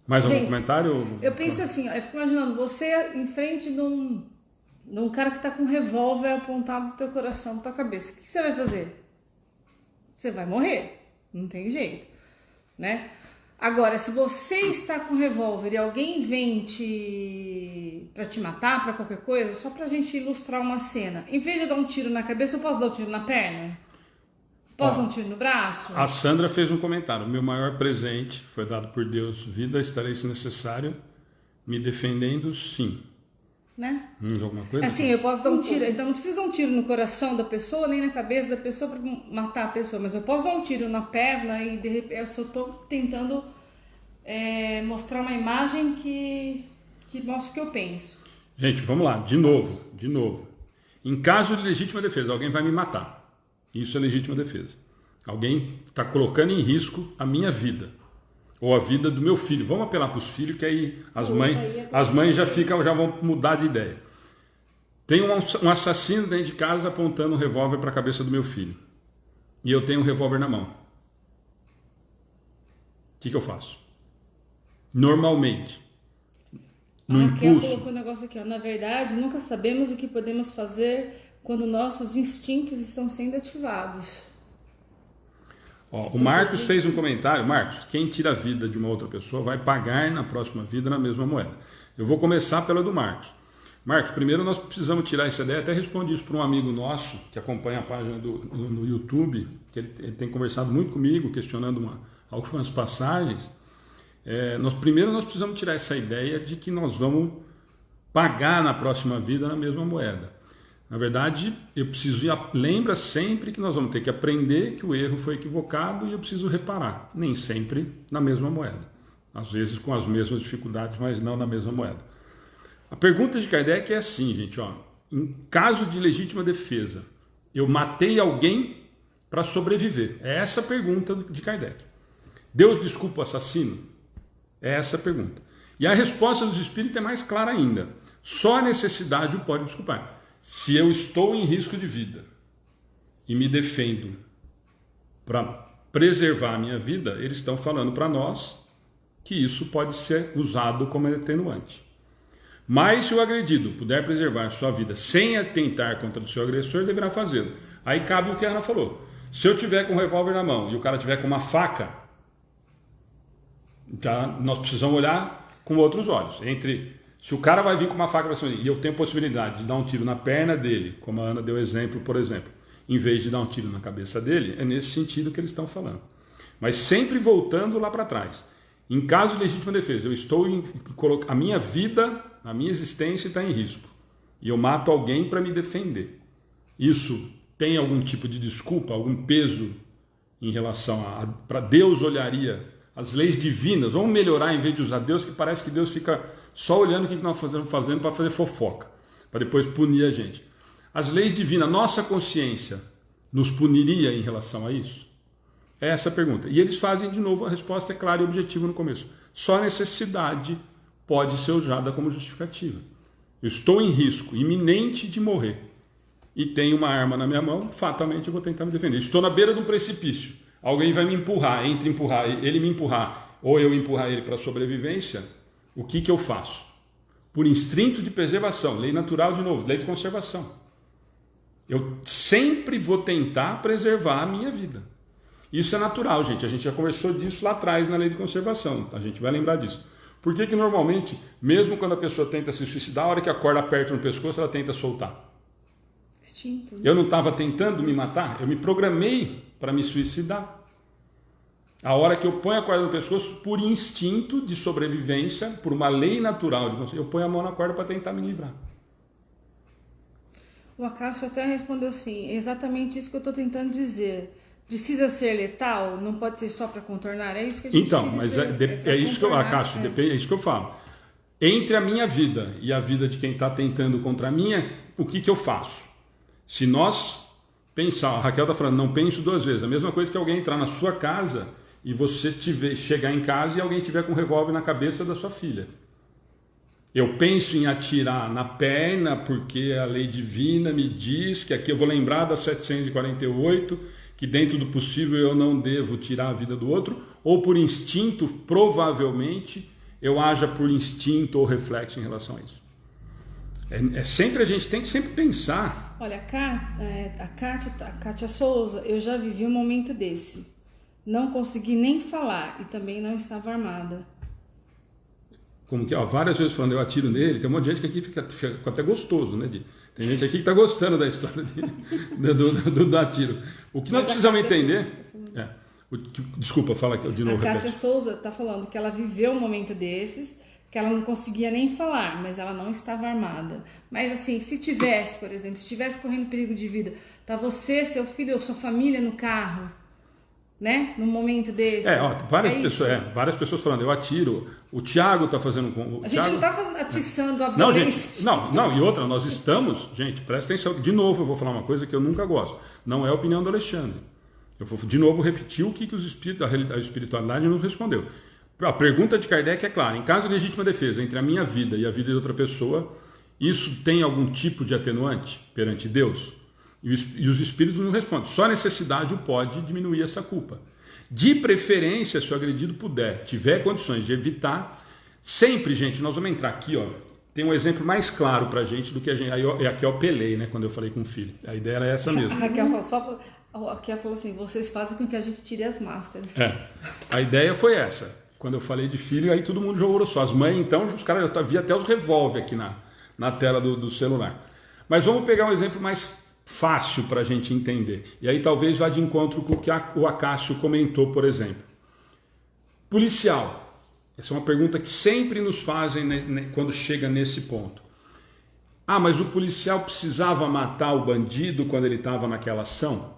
Speaker 1: Mais algum comentário?
Speaker 2: Eu penso assim, eu fico imaginando, você em frente de um cara que está com um revólver apontado no teu coração, na tua cabeça. O que você vai fazer? Você vai morrer. Não tem jeito, né? Agora, se você está com um revólver e alguém vem para te matar, para qualquer coisa, só para a gente ilustrar uma cena. Em vez de dar um tiro na cabeça, eu posso dar um tiro na perna? Posso dar um tiro no braço?
Speaker 1: A Sandra fez um comentário. Meu maior presente foi dado por Deus. Vida, estarei se necessário. Me defendendo, sim.
Speaker 2: Né?
Speaker 1: Alguma coisa?
Speaker 2: Assim, eu posso dar um tiro. Então, não preciso dar um tiro no coração da pessoa, nem na cabeça da pessoa para matar a pessoa. Mas eu posso dar um tiro na perna e, de repente, eu só estou tentando mostrar uma imagem que mostra o que eu penso.
Speaker 1: Gente, vamos lá. De novo. Em caso de legítima defesa, alguém vai me matar. Isso é legítima defesa. Alguém está colocando em risco a minha vida. Ou a vida do meu filho. Vamos apelar para os filhos, que aí as mães já vão mudar de ideia. Tem um assassino dentro de casa apontando um revólver para a cabeça do meu filho. E eu tenho um revólver na mão. O que eu faço? Normalmente, no impulso.
Speaker 2: Raquel colocou um negócio aqui, ó. Na verdade, nunca sabemos o que podemos fazer quando nossos instintos estão sendo ativados.
Speaker 1: Ó, o Marcos fez um comentário. Marcos, quem tira a vida de uma outra pessoa vai pagar na próxima vida na mesma moeda. Eu vou começar pela do Marcos. Marcos, primeiro nós precisamos tirar essa ideia. Até respondi isso para um amigo nosso que acompanha a página no YouTube, que ele tem conversado muito comigo, questionando algumas passagens. Primeiro nós precisamos tirar essa ideia de que nós vamos pagar na próxima vida na mesma moeda. Na verdade, eu preciso lembra sempre que nós vamos ter que aprender que o erro foi equivocado e eu preciso reparar. Nem sempre na mesma moeda. Às vezes com as mesmas dificuldades, mas não na mesma moeda. A pergunta de Kardec é assim, gente. Ó, em caso de legítima defesa, eu matei alguém para sobreviver. É essa a pergunta de Kardec. Deus desculpa o assassino? É essa a pergunta. E a resposta dos espíritos é mais clara ainda. Só a necessidade o pode desculpar. Se eu estou em risco de vida e me defendo para preservar a minha vida, eles estão falando para nós que isso pode ser usado como atenuante. Mas se o agredido puder preservar sua vida sem atentar contra o seu agressor, deverá fazê-lo. Aí cabe o que a Ana falou. Se eu tiver com um revólver na mão e o cara tiver com uma faca, então nós precisamos olhar com outros olhos. Se o cara vai vir com uma faca para cima e eu tenho possibilidade de dar um tiro na perna dele, como a Ana deu exemplo, por exemplo, em vez de dar um tiro na cabeça dele, é nesse sentido que eles estão falando. Mas sempre voltando lá para trás. Em caso de legítima defesa, a minha vida, a minha existência está em risco. E eu mato alguém para me defender. Isso tem algum tipo de desculpa, algum peso em relação para Deus olharia as leis divinas? Vamos melhorar em vez de usar Deus, que parece que Deus fica só olhando o que nós estamos fazendo para fazer fofoca, para depois punir a gente. As leis divinas, nossa consciência nos puniria em relação a isso? É essa a pergunta. E eles fazem de novo, a resposta é clara e objetiva no começo. Só a necessidade pode ser usada como justificativa. Eu estou em risco iminente de morrer e tenho uma arma na minha mão, fatalmente eu vou tentar me defender. Estou na beira de um precipício. Alguém vai me empurrar, ele me empurrar, ou eu empurrar ele para a sobrevivência, o que eu faço? Por instinto de preservação, lei natural de novo, lei de conservação. Eu sempre vou tentar preservar a minha vida. Isso é natural, gente. A gente já conversou disso lá atrás na lei de conservação. A gente vai lembrar disso. Por que normalmente, mesmo quando a pessoa tenta se suicidar, a hora que a corda aperta no pescoço, ela tenta soltar?
Speaker 2: Instinto.
Speaker 1: Eu não estava tentando me matar, eu me programei para me suicidar. A hora que eu ponho a corda no pescoço, por instinto de sobrevivência, por uma lei natural, eu ponho a mão na corda para tentar me livrar.
Speaker 2: O Acácio até respondeu assim, é exatamente isso que eu estou tentando dizer. Precisa ser letal? Não pode ser só para contornar? É isso que a gente
Speaker 1: Então, mas é isso que eu, Acácio, é isso que eu falo. Entre a minha vida e a vida de quem está tentando contra a minha, o que eu faço? Se nós pensar, a Raquel está falando, não penso duas vezes. A mesma coisa que alguém entrar na sua casa e você chegar em casa e alguém tiver com um revólver na cabeça da sua filha. Eu penso em atirar na perna porque a lei divina me diz que aqui eu vou lembrar da 748, que dentro do possível eu não devo tirar a vida do outro, ou por instinto, provavelmente, eu haja por instinto ou reflexo em relação a isso. A gente tem que sempre pensar.
Speaker 2: Olha, a Kátia Souza, eu já vivi um momento desse. Não consegui nem falar e também não estava armada.
Speaker 1: Como que, várias vezes falando, eu atiro nele, tem um monte de gente que aqui fica até gostoso, né? Tem gente aqui que está gostando da história do atiro. O que nós precisamos entender... Desculpa, fala aqui de novo.
Speaker 2: A Kátia Souza está falando que ela viveu um momento desses, que ela não conseguia nem falar, mas ela não estava armada. Mas assim, se tivesse, por exemplo, se tivesse correndo perigo de vida, tá você, seu filho ou sua família no carro, né? Num momento desse.
Speaker 1: Várias pessoas falando, eu atiro. O Tiago está fazendo com.
Speaker 2: A gente não está atiçando a violência.
Speaker 1: Não, e outra, nós estamos. Gente, presta atenção. De novo, eu vou falar uma coisa que eu nunca gosto. Não é a opinião do Alexandre. Eu vou de novo repetir o que os espíritos, a espiritualidade nos respondeu. A pergunta de Kardec é clara: em caso de legítima defesa entre a minha vida e a vida de outra pessoa, isso tem algum tipo de atenuante perante Deus? E os espíritos nos respondem: só a necessidade o pode diminuir essa culpa. De preferência, se o agredido puder, tiver condições de evitar, sempre, gente, nós vamos entrar aqui, ó, tem um exemplo mais claro pra gente do que a gente. Aqui eu apelei, né, quando eu falei com o filho. A ideia era essa mesmo.
Speaker 2: A Raquel falou assim: vocês fazem com que a gente tire as máscaras.
Speaker 1: A ideia foi essa. Quando eu falei de filho, aí todo mundo jogou só. As mães, então, os caras, eu vi até os revólver aqui na tela do celular. Mas vamos pegar um exemplo mais fácil para a gente entender. E aí talvez vá de encontro com o que o Acácio comentou, por exemplo. Policial. Essa é uma pergunta que sempre nos fazem quando chega nesse ponto. Ah, mas o policial precisava matar o bandido quando ele estava naquela ação?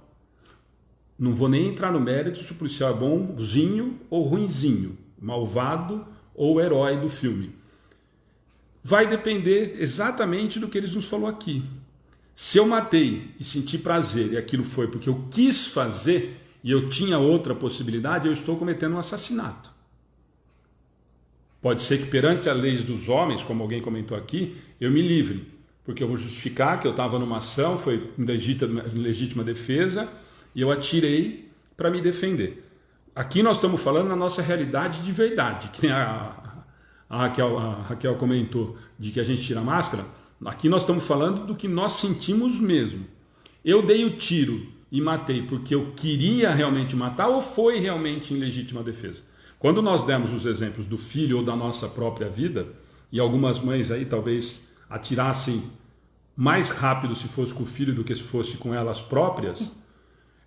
Speaker 1: Não vou nem entrar no mérito se o policial é bonzinho ou ruinzinho, malvado ou herói do filme. Vai depender exatamente do que eles nos falou aqui. Se eu matei e senti prazer e aquilo foi porque eu quis fazer e eu tinha outra possibilidade, eu estou cometendo um assassinato. Pode ser que perante as leis dos homens, como alguém comentou aqui, eu me livre, porque eu vou justificar que eu estava numa ação, foi legítima defesa, e eu atirei para me defender. Aqui nós estamos falando na nossa realidade de verdade, que a Raquel comentou de que a gente tira a máscara. Aqui nós estamos falando do que nós sentimos mesmo. Eu dei o tiro e matei porque eu queria realmente matar ou foi realmente em legítima defesa? Quando nós demos os exemplos do filho ou da nossa própria vida, e algumas mães aí talvez atirassem mais rápido se fosse com o filho do que se fosse com elas próprias,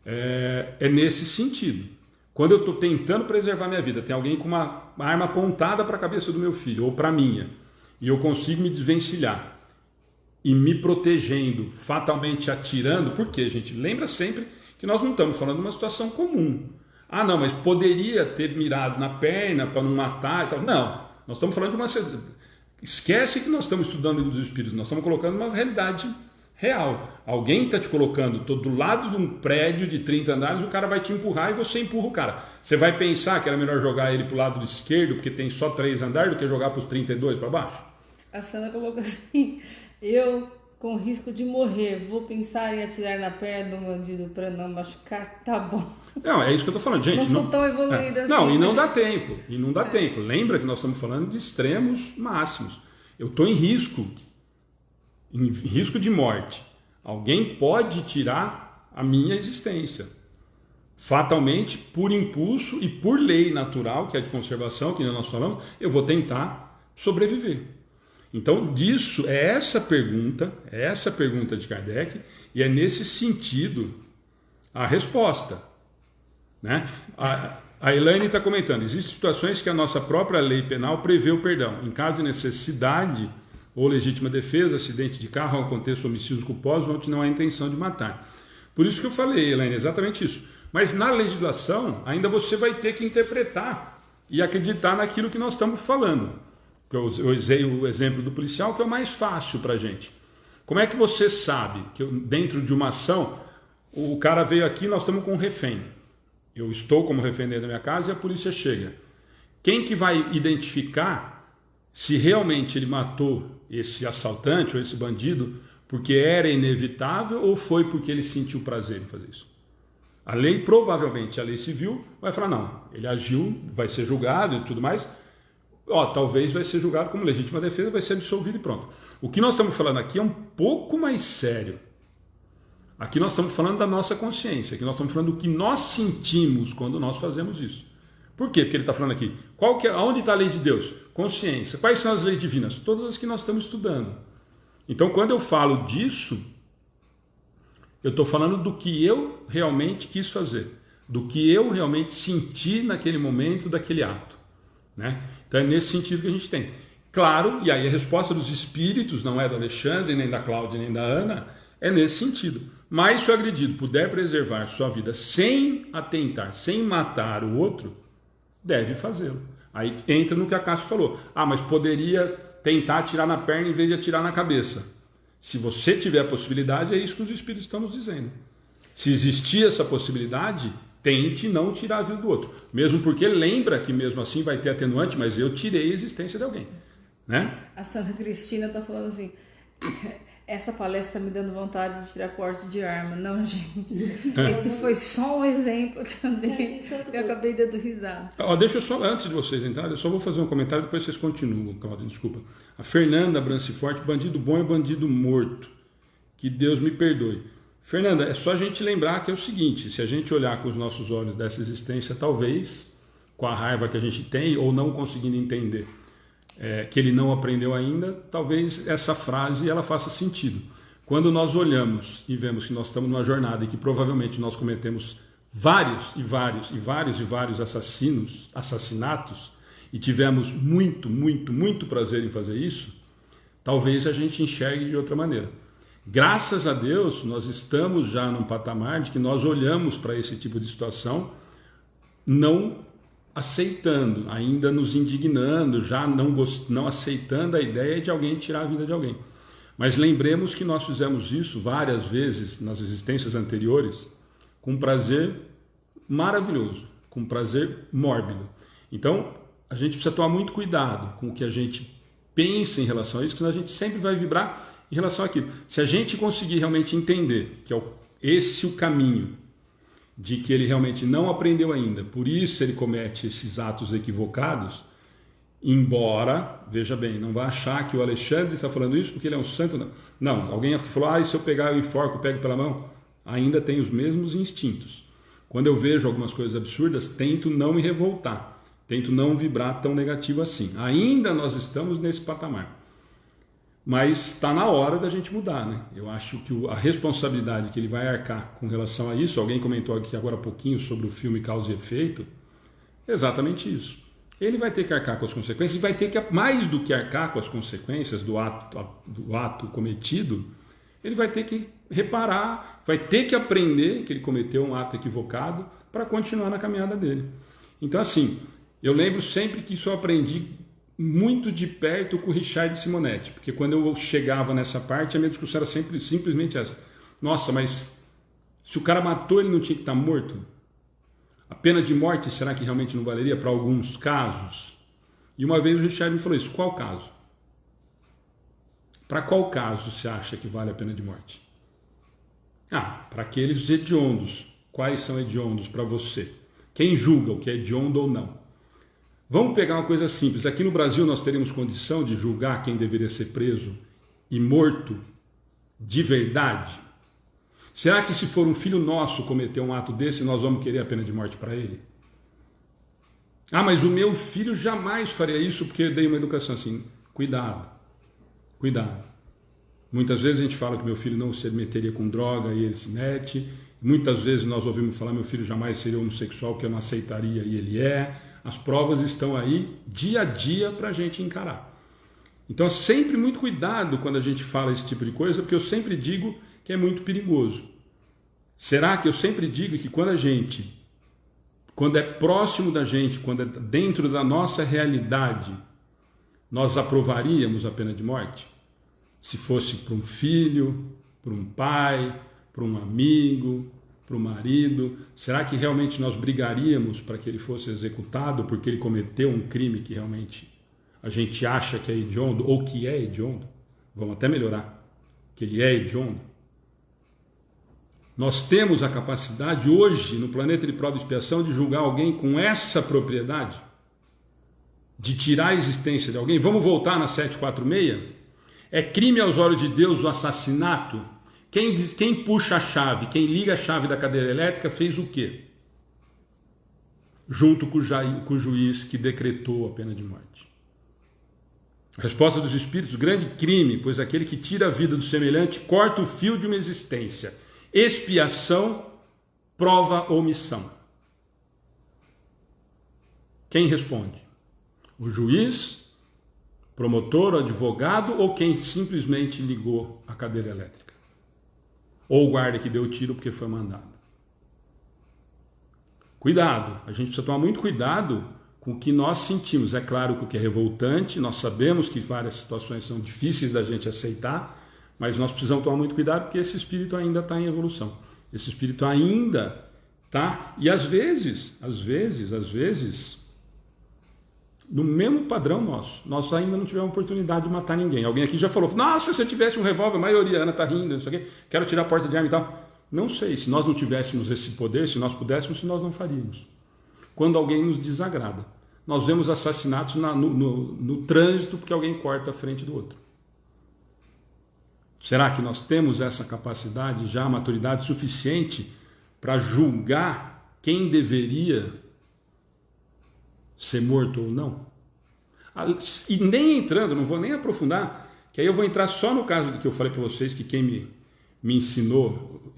Speaker 1: é nesse sentido. Quando eu estou tentando preservar minha vida, tem alguém com uma arma apontada para a cabeça do meu filho ou para a minha, e eu consigo me desvencilhar e me protegendo, fatalmente atirando, por quê, gente? Lembra sempre que nós não estamos falando de uma situação comum. Ah, não, mas poderia ter mirado na perna para não matar e tal. Não, nós estamos falando de uma... Esquece que nós estamos estudando dos espíritos, nós estamos colocando uma realidade real. Alguém está te colocando do lado de um prédio de 30 andares, o cara vai te empurrar e você empurra o cara. Você vai pensar que era melhor jogar ele para o lado esquerdo, porque tem só 3 andares, do que jogar para os 32 para baixo?
Speaker 2: A Sandra colocou assim: eu, com risco de morrer, vou pensar em atirar na perna do bandido para não machucar? Tá bom.
Speaker 1: Não, é isso que eu estou falando, gente.
Speaker 2: Não sou tão evoluída assim.
Speaker 1: Não, e não dá tempo. E não dá tempo. Lembra que nós estamos falando de extremos máximos. Eu estou em risco de morte. Alguém pode tirar a minha existência. Fatalmente, por impulso e por lei natural, que é de conservação, que nós falamos, eu vou tentar sobreviver. Então, disso, é essa pergunta de Kardec, e é nesse sentido a resposta. Né? A Elaine está comentando: existem situações que a nossa própria lei penal prevê o perdão. Em caso de necessidade ou legítima defesa, acidente de carro, ao contexto homicídios culposos, onde não há intenção de matar. Por isso que eu falei, Elaine, exatamente isso. Mas na legislação, ainda você vai ter que interpretar e acreditar naquilo que nós estamos falando. Eu usei o exemplo do policial, que é o mais fácil para a gente. Como é que você sabe que dentro de uma ação, o cara veio aqui, nós estamos com um refém. Eu estou como refém dentro da minha casa e a polícia chega. Quem que vai identificar se realmente ele matou esse assaltante ou esse bandido porque era inevitável ou foi porque ele sentiu prazer em fazer isso? A lei, provavelmente, a lei civil vai falar: não, ele agiu, vai ser julgado e tudo mais. Talvez vai ser julgado como legítima defesa, vai ser absolvido e pronto. O que nós estamos falando aqui é um pouco mais sério. Aqui nós estamos falando da nossa consciência, aqui nós estamos falando do que nós sentimos quando nós fazemos isso. Por quê? Porque ele está falando aqui, aonde está a lei de Deus? Consciência. Quais são as leis divinas? Todas as que nós estamos estudando. Então, quando eu falo disso, eu estou falando do que eu realmente quis fazer, do que eu realmente senti naquele momento daquele ato. Né? Então é nesse sentido que a gente tem. Claro, e aí a resposta dos espíritos, não é do Alexandre, nem da Cláudia, nem da Ana, é nesse sentido. Mas se o agredido puder preservar sua vida sem atentar, sem matar o outro, deve fazê-lo. Aí entra no que a Cássio falou. Mas poderia tentar atirar na perna em vez de atirar na cabeça. Se você tiver a possibilidade, é isso que os espíritos estão nos dizendo. Se existir essa possibilidade, tente não tirar a vida do outro. Mesmo porque lembra que mesmo assim vai ter atenuante, mas eu tirei a existência de alguém. Né?
Speaker 2: A Santa Cristina está falando assim, essa palestra está me dando vontade de tirar porte de arma. Não, gente, esse foi só um exemplo que eu dei. Eu acabei dando risada.
Speaker 1: Deixa eu só, antes de vocês entrarem, eu só vou fazer um comentário, depois vocês continuam, Cláudia, desculpa. A Fernanda Branciforte, bandido bom é bandido morto. Que Deus me perdoe. Fernanda, é só a gente lembrar que é o seguinte, se a gente olhar com os nossos olhos dessa existência, talvez, com a raiva que a gente tem, ou não conseguindo entender, que ele não aprendeu ainda, talvez essa frase ela faça sentido. Quando nós olhamos e vemos que nós estamos numa jornada e que provavelmente nós cometemos vários assassinatos e tivemos muito prazer em fazer isso, talvez a gente enxergue de outra maneira. Graças a Deus, nós estamos já num patamar de que nós olhamos para esse tipo de situação não aceitando, ainda nos indignando, já não aceitando a ideia de alguém tirar a vida de alguém. Mas lembremos que nós fizemos isso várias vezes nas existências anteriores com prazer maravilhoso, com prazer mórbido. Então, a gente precisa tomar muito cuidado com o que a gente pensa em relação a isso, senão a gente sempre vai vibrar em relação àquilo. Se a gente conseguir realmente entender que esse é o caminho, de que ele realmente não aprendeu ainda, por isso ele comete esses atos equivocados, embora, veja bem, não vai achar que o Alexandre está falando isso porque ele é um santo, não. Não, alguém falou, se eu pegar eu enforco, eu pego pela mão, ainda tem os mesmos instintos. Quando eu vejo algumas coisas absurdas, tento não me revoltar, tento não vibrar tão negativo assim. Ainda nós estamos nesse patamar. Mas está na hora da gente mudar, né? Eu acho que a responsabilidade que ele vai arcar com relação a isso, alguém comentou aqui agora há pouquinho sobre o filme Causa e Efeito, é exatamente isso. Ele vai ter que arcar com as consequências e vai ter que, mais do que arcar com as consequências do ato cometido, ele vai ter que reparar, vai ter que aprender que ele cometeu um ato equivocado para continuar na caminhada dele. Então, assim, eu lembro sempre que isso eu aprendi muito de perto com o Richard Simonetti, porque quando eu chegava nessa parte, a minha discussão era simplesmente essa. Nossa, mas se o cara matou, ele não tinha que estar morto? A pena de morte, será que realmente não valeria para alguns casos? E uma vez o Richard me falou isso, qual caso? Para qual caso você acha que vale a pena de morte? Para aqueles hediondos. Quais são hediondos para você? Quem julga o que é hediondo ou não? Vamos pegar uma coisa simples. Aqui no Brasil nós teríamos condição de julgar quem deveria ser preso e morto de verdade? Será que se for um filho nosso cometer um ato desse, nós vamos querer a pena de morte para ele? Mas o meu filho jamais faria isso porque eu dei uma educação assim. Cuidado. Muitas vezes a gente fala que meu filho não se meteria com droga e ele se mete. Muitas vezes nós ouvimos falar meu filho jamais seria homossexual, que eu não aceitaria e ele é. As provas estão aí dia a dia para a gente encarar. Então, sempre muito cuidado quando a gente fala esse tipo de coisa, porque eu sempre digo que é muito perigoso. Será que eu sempre digo que quando é próximo da gente, quando é dentro da nossa realidade, nós aprovaríamos a pena de morte? Se fosse para um filho, para um pai, para um amigo, para o marido, será que realmente nós brigaríamos para que ele fosse executado porque ele cometeu um crime que realmente a gente acha que é hediondo ou que é hediondo? Vamos até melhorar, que ele é hediondo. Nós temos a capacidade hoje, no planeta de prova e expiação, de julgar alguém com essa propriedade? De tirar a existência de alguém? Vamos voltar na 746? É crime aos olhos de Deus o assassinato? Quem puxa a chave, quem liga a chave da cadeira elétrica fez o quê? Junto com o juiz que decretou a pena de morte. A resposta dos espíritos, grande crime, pois aquele que tira a vida do semelhante corta o fio de uma existência. Expiação, prova ou omissão. Quem responde? O juiz, promotor, advogado ou quem simplesmente ligou a cadeira elétrica? Ou o guarda que deu o tiro porque foi mandado? Cuidado, a gente precisa tomar muito cuidado com o que nós sentimos. É claro que o que é revoltante, nós sabemos que várias situações são difíceis da gente aceitar, mas nós precisamos tomar muito cuidado porque esse espírito ainda está em evolução. esse espírito ainda tá, e às vezes, no mesmo padrão nosso, nós ainda não tivemos oportunidade de matar ninguém. Alguém aqui já falou, nossa, se eu tivesse um revólver, a maioria, Ana tá rindo, isso aqui, quero tirar a porta de arma e tal. Não sei, se nós não tivéssemos esse poder, se nós pudéssemos, se nós não faríamos. Quando alguém nos desagrada, nós vemos assassinatos no trânsito porque alguém corta a frente do outro. Será que nós temos essa capacidade, já a maturidade suficiente para julgar quem deveria ser morto ou não? E nem entrando, não vou nem aprofundar, que aí eu vou entrar só no caso do que eu falei para vocês, que quem me ensinou,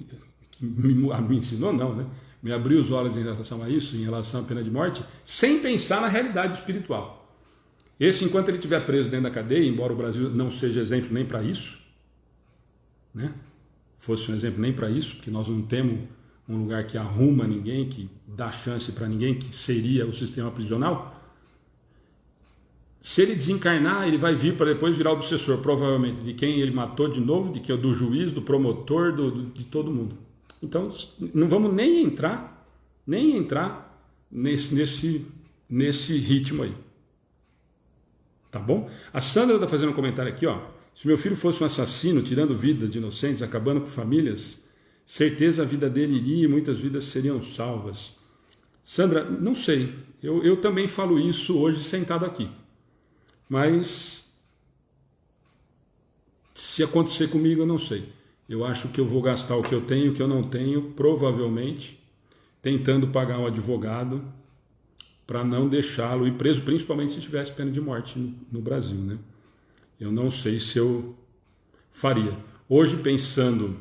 Speaker 1: me ensinou não, né? Me abriu os olhos em relação a isso, em relação à pena de morte, sem pensar na realidade espiritual. Esse, enquanto ele estiver preso dentro da cadeia, embora o Brasil não seja exemplo nem para isso, né? Fosse um exemplo nem para isso, porque nós não temos um lugar que arruma ninguém, que dá chance para ninguém, que seria o sistema prisional. Se ele desencarnar, ele vai vir para depois virar obsessor, provavelmente, de quem ele matou de novo, do juiz, do promotor, de todo mundo. Então, não vamos nem entrar nesse ritmo aí. Tá bom? A Sandra está fazendo um comentário aqui, ó. Se meu filho fosse um assassino, tirando vidas de inocentes, acabando com famílias, certeza a vida dele iria e muitas vidas seriam salvas. Sandra, não sei. Eu também falo isso hoje sentado aqui. Mas se acontecer comigo, eu não sei. Eu acho que eu vou gastar o que eu tenho e o que eu não tenho, provavelmente, tentando pagar um advogado para não deixá-lo ir preso, principalmente se tivesse pena de morte no Brasil, né? Eu não sei se eu faria. Hoje, pensando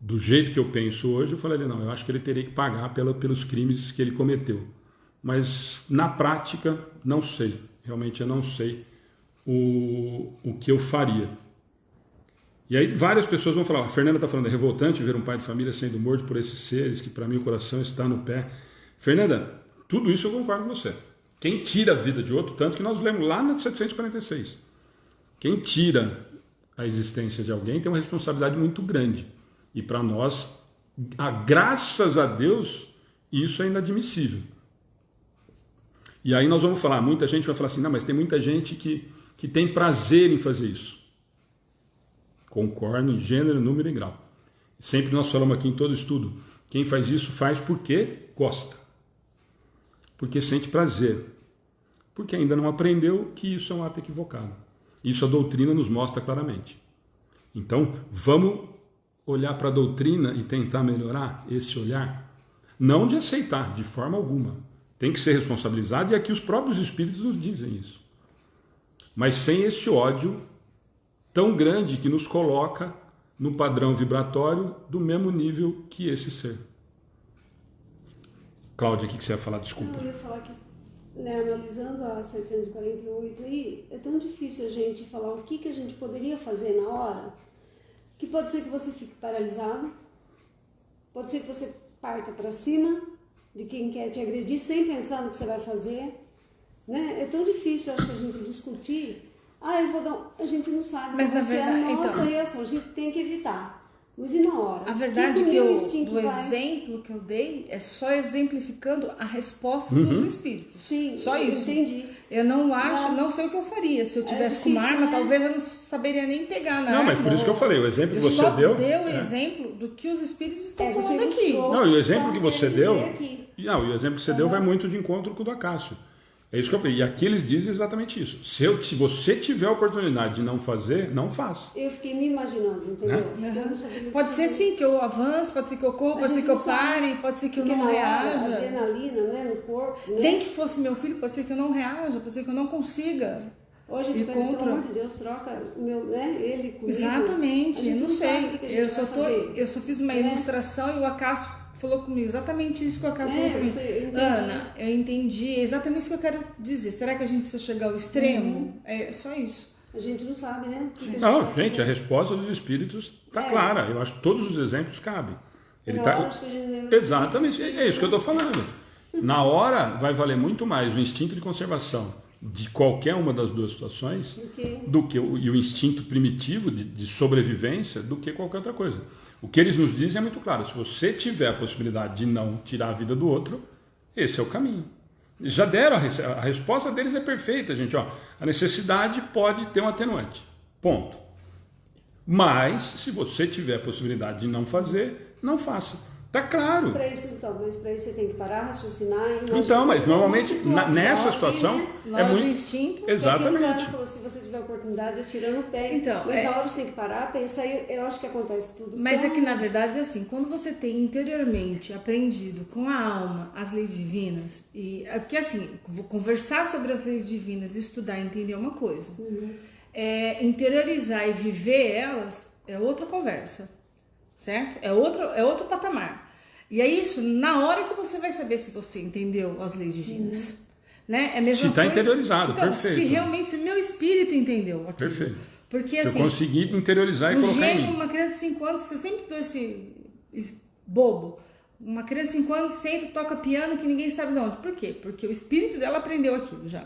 Speaker 1: do jeito que eu penso hoje, eu falaria, não, eu acho que ele teria que pagar pelos crimes que ele cometeu. Mas, na prática, não sei. Realmente, eu não sei o que eu faria. E aí, várias pessoas vão falar, a Fernanda está falando, é revoltante ver um pai de família sendo morto por esses seres, que para mim o coração está no pé. Fernanda, tudo isso eu concordo com você. Quem tira a vida de outro, tanto que nós lemos lá na 746. Quem tira a existência de alguém tem uma responsabilidade muito grande. E para nós, graças a Deus, isso é inadmissível. E aí nós vamos falar, muita gente vai falar assim, não, mas tem muita gente que tem prazer em fazer isso. Concordo em gênero, número e grau. Sempre nós falamos aqui em todo estudo, quem faz isso faz porque gosta. Porque sente prazer. Porque ainda não aprendeu que isso é um ato equivocado. Isso a doutrina nos mostra claramente. Então, vamos olhar para a doutrina e tentar melhorar esse olhar? Não de aceitar, de forma alguma. Tem que ser responsabilizado e aqui os próprios espíritos nos dizem isso. Mas sem esse ódio tão grande que nos coloca no padrão vibratório do mesmo nível que esse ser. Cláudia, o que você ia falar? Desculpa.
Speaker 3: Eu ia falar que, analisando a 748 aí, é tão difícil a gente falar o que a gente poderia fazer na hora, que pode ser que você fique paralisado, pode ser que você parta para cima de quem quer te agredir sem pensar no que você vai fazer. Né? É tão difícil, acho que a gente discutir. Eu vou dar. A gente não sabe,
Speaker 2: mas
Speaker 3: vai
Speaker 2: na
Speaker 3: ser
Speaker 2: verdade,
Speaker 3: a nossa
Speaker 2: então,
Speaker 3: reação. A gente tem que evitar. Mas e na hora?
Speaker 2: A verdade é que do exemplo que eu dei é só exemplificando a resposta dos espíritos.
Speaker 3: Sim,
Speaker 2: só isso.
Speaker 3: Entendi.
Speaker 2: Eu não sei o que eu faria. Se eu tivesse com uma arma, talvez eu não saberia nem pegar na arma.
Speaker 1: Não, mas por isso que eu falei, o exemplo que você deu...
Speaker 2: Eu só dei o exemplo do que os espíritos estão falando aqui.
Speaker 1: Não, e o exemplo que você deu... Não, e o exemplo que você deu vai muito de encontro com o do Acácio. É isso que eu falei. E aqui eles dizem exatamente isso. Se você tiver a oportunidade de não fazer, não faça.
Speaker 3: Eu fiquei me imaginando, entendeu?
Speaker 2: Eu não sabia pode ser sim que eu avance, pode ser que eu corra, pode ser que eu pare, pode ser que eu não reaja.
Speaker 3: A adrenalina, né, no corpo. Né?
Speaker 2: Nem que fosse meu filho, pode ser que eu não reaja, pode ser que eu não consiga.
Speaker 3: Hoje a gente vai, pelo amor de Deus, troca ele comigo.
Speaker 2: Exatamente, eu não sei. Eu só fiz uma
Speaker 3: É.
Speaker 2: ilustração e o Acácio falou comigo exatamente isso que o Acácio falou comigo. Ana, eu entendi exatamente isso que eu quero dizer. Será que a gente precisa chegar ao extremo? É só isso.
Speaker 3: A gente não sabe, né?
Speaker 1: Não, gente, a resposta dos espíritos está clara. Eu acho que todos os exemplos cabem. Ele
Speaker 3: Não,
Speaker 1: tá...
Speaker 3: acho que a gente lembra.
Speaker 1: Exatamente, é isso que eu estou falando. Na hora vai valer muito mais o instinto de conservação de qualquer uma das duas situações e o instinto primitivo de sobrevivência do que qualquer outra coisa. O que eles nos dizem é muito claro: se você tiver a possibilidade de não tirar a vida do outro, esse é o caminho. Já deram a resposta deles é perfeita, gente. Ó, a necessidade pode ter um atenuante. Ponto. Mas, se você tiver a possibilidade de não fazer, não faça. Tá claro.
Speaker 3: Para isso, então, mas para isso você tem que parar, raciocinar.
Speaker 1: Então, mas normalmente nessa situação é muito
Speaker 2: instinto.
Speaker 1: exatamente.
Speaker 3: O cara falou, se você tiver oportunidade, atira no pé.
Speaker 2: Então,
Speaker 3: mas na hora você tem que parar, pensar. Eu acho que acontece tudo.
Speaker 2: Mas é que na verdade assim, quando você tem interiormente aprendido com a alma as leis divinas e porque assim, conversar sobre as leis divinas, estudar, entender uma coisa. Interiorizar e viver elas é outra conversa, certo? É outro patamar. E é isso, na hora que você vai saber se você entendeu as leis divinas. Né? É a mesma
Speaker 1: se está interiorizado,
Speaker 2: então,
Speaker 1: perfeito.
Speaker 2: Se realmente, se o meu espírito entendeu aquilo.
Speaker 1: Perfeito.
Speaker 2: Porque assim,
Speaker 1: eu consegui interiorizar e colocar em mim.
Speaker 2: Uma criança de 5 anos, eu sempre dou esse bobo. Uma criança de 5 anos senta e toca piano que ninguém sabe de onde. Por quê? Porque o espírito dela aprendeu aquilo já.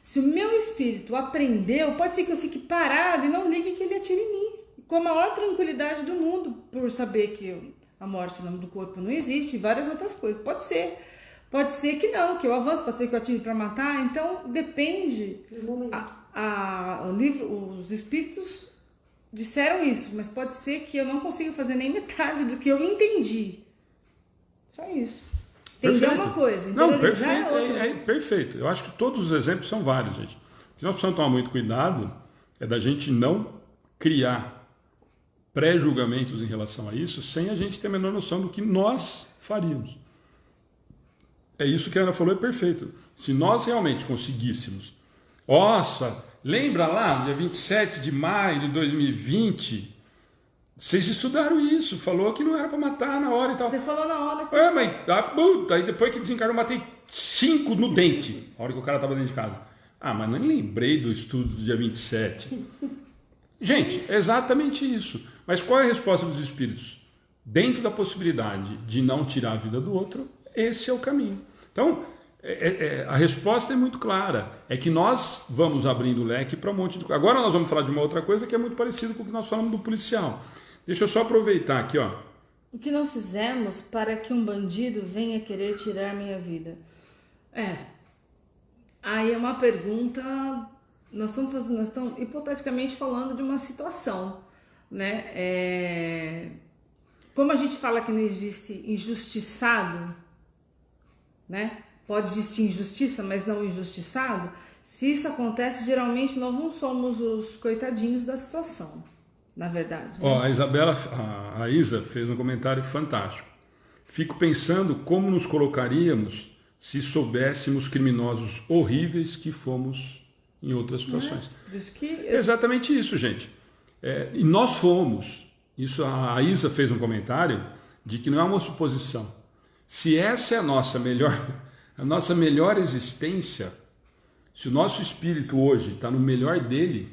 Speaker 2: Se o meu espírito aprendeu, pode ser que eu fique parado e não ligue que ele atire em mim. Com a maior tranquilidade do mundo, por saber que a morte do corpo não existe e várias outras coisas. Pode ser. Pode ser que não, que eu avance, pode ser que eu atire para matar. Então, depende. Os espíritos disseram isso, mas pode ser que eu não consiga fazer nem metade do que eu entendi. Só isso. Entender uma coisa,
Speaker 1: não, perfeito, perfeito. Eu acho que todos os exemplos são vários, gente. O que nós precisamos tomar muito cuidado é da gente não criar pré-julgamentos em relação a isso sem a gente ter a menor noção do que nós faríamos. É isso que a Ana falou, é perfeito. Se nós realmente conseguíssemos... Nossa, lembra lá, no dia 27 de maio de 2020... Vocês estudaram isso, falou que não era para matar na hora e tal.
Speaker 2: Você falou na hora. Que...
Speaker 1: mas aí depois que desencarnou, eu matei 5 no dente, a hora que o cara estava dentro de casa. Mas não lembrei do estudo do dia 27. Gente, é exatamente isso. Mas qual é a resposta dos espíritos? Dentro da possibilidade de não tirar a vida do outro, esse é o caminho. Então, a resposta é muito clara. É que nós vamos abrindo o leque para um monte de coisa. Agora nós vamos falar de uma outra coisa que é muito parecida com o que nós falamos do policial. Deixa eu só aproveitar aqui, ó.
Speaker 2: O que nós fizemos para que um bandido venha querer tirar minha vida? Aí é uma pergunta. Nós estamos hipoteticamente falando de uma situação, né? Como a gente fala que não existe injustiçado, né? Pode existir injustiça, mas não injustiçado. Se isso acontece, geralmente nós não somos os coitadinhos da situação. Na verdade.
Speaker 1: Ó, a Isa fez um comentário fantástico. Fico pensando como nos colocaríamos se soubéssemos criminosos horríveis que fomos em outras situações. Exatamente isso, gente. E nós fomos. Isso, a Isa fez um comentário de que não é uma suposição. Se essa é a nossa melhor existência, se o nosso espírito hoje está no melhor dele,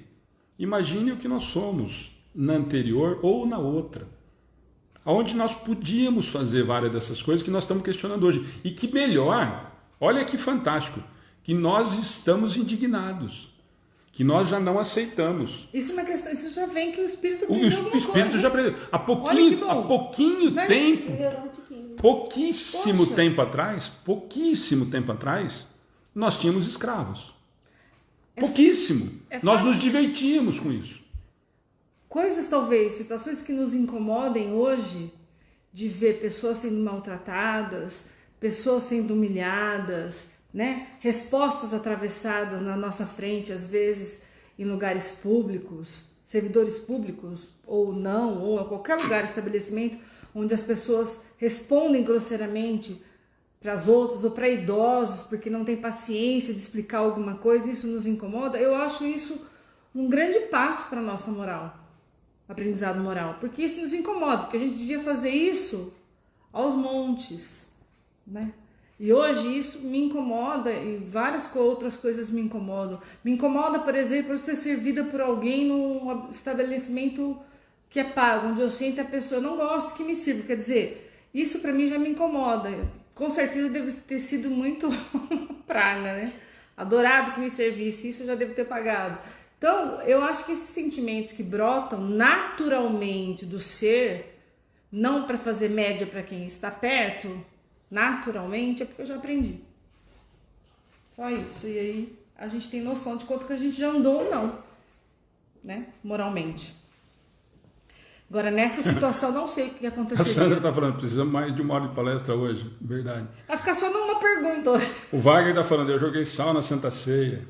Speaker 1: imagine o que nós somos na anterior ou na outra, onde nós podíamos fazer várias dessas coisas que nós estamos questionando hoje. E que melhor, olha que fantástico, que nós estamos indignados, que nós já não aceitamos.
Speaker 2: Isso é uma questão, isso já vem que o espírito
Speaker 1: aprendeu. O espírito já aprendeu. Há pouquinho tempo, pouquíssimo tempo atrás, nós tínhamos escravos. Pouquíssimo. Nós nos divertíamos com isso.
Speaker 2: Coisas talvez, situações que nos incomodem hoje, de ver pessoas sendo maltratadas, pessoas sendo humilhadas, né? Respostas atravessadas na nossa frente, às vezes em lugares públicos, servidores públicos ou não, ou a qualquer lugar, estabelecimento, onde as pessoas respondem grosseiramente para as outras ou para idosos porque não tem paciência de explicar alguma coisa, isso nos incomoda. Eu acho isso um grande passo para a nossa moral, aprendizado moral, porque isso nos incomoda, porque a gente devia fazer isso aos montes, né? E hoje isso me incomoda e várias outras coisas me incomodam. Me incomoda, por exemplo, eu ser servida por alguém num estabelecimento que é pago, onde eu sinto a pessoa, não gosto que me sirva, quer dizer, isso para mim já me incomoda. com certeza deve ter sido muito praga, né? Adorado que me servisse, isso eu já devo ter pagado. Então, eu acho que esses sentimentos que brotam naturalmente do ser, não para fazer média para quem está perto, naturalmente, é porque eu já aprendi. Só isso. E aí a gente tem noção de quanto que a gente já andou ou não, né? Moralmente. Agora, nessa situação, não sei o que aconteceu.
Speaker 1: A Sandra está falando, precisamos mais de 1 hora de palestra hoje, verdade.
Speaker 2: Vai ficar só numa pergunta hoje.
Speaker 1: O Wagner está falando, eu joguei sal na Santa Ceia.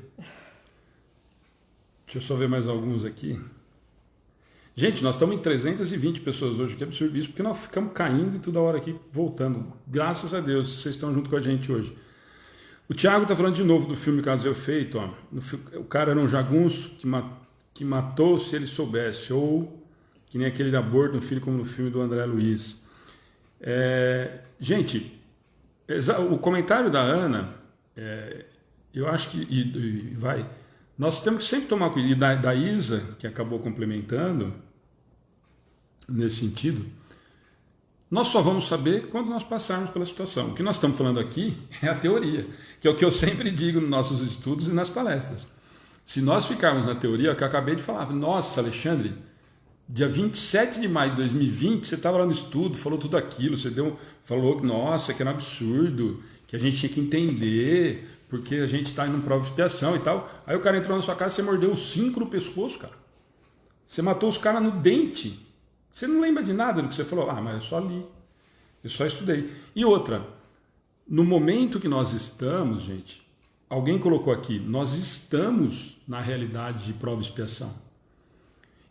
Speaker 1: Deixa eu só ver mais alguns aqui. Gente, nós estamos em 320 pessoas hoje, que absurdo isso, porque nós ficamos caindo e toda hora aqui voltando. Graças a Deus, vocês estão junto com a gente hoje. O Thiago está falando de novo do filme Caso Eu Feito. Ó. O cara era um jagunço que matou se ele soubesse, ou que nem aquele da aborto no filho, como no filme do André Luiz. Gente, o comentário da Ana, eu acho que vai... Nós temos que sempre tomar cuidado, e da Isa, que acabou complementando, nesse sentido, nós só vamos saber quando nós passarmos pela situação. O que nós estamos falando aqui é a teoria, que é o que eu sempre digo nos nossos estudos e nas palestras. Se nós ficarmos na teoria, é o que eu acabei de falar, nossa, Alexandre, dia 27 de maio de 2020, você estava lá no estudo, falou tudo aquilo, falou que, nossa, que era um absurdo, que a gente tinha que entender, porque a gente está em prova de expiação e tal. Aí o cara entrou na sua casa, você mordeu os 5 no pescoço, cara. Você matou os caras no dente. Você não lembra de nada do que você falou? Ah, mas eu só li, eu só estudei. E outra, no momento que nós estamos, gente, alguém colocou aqui, nós estamos na realidade de prova e expiação.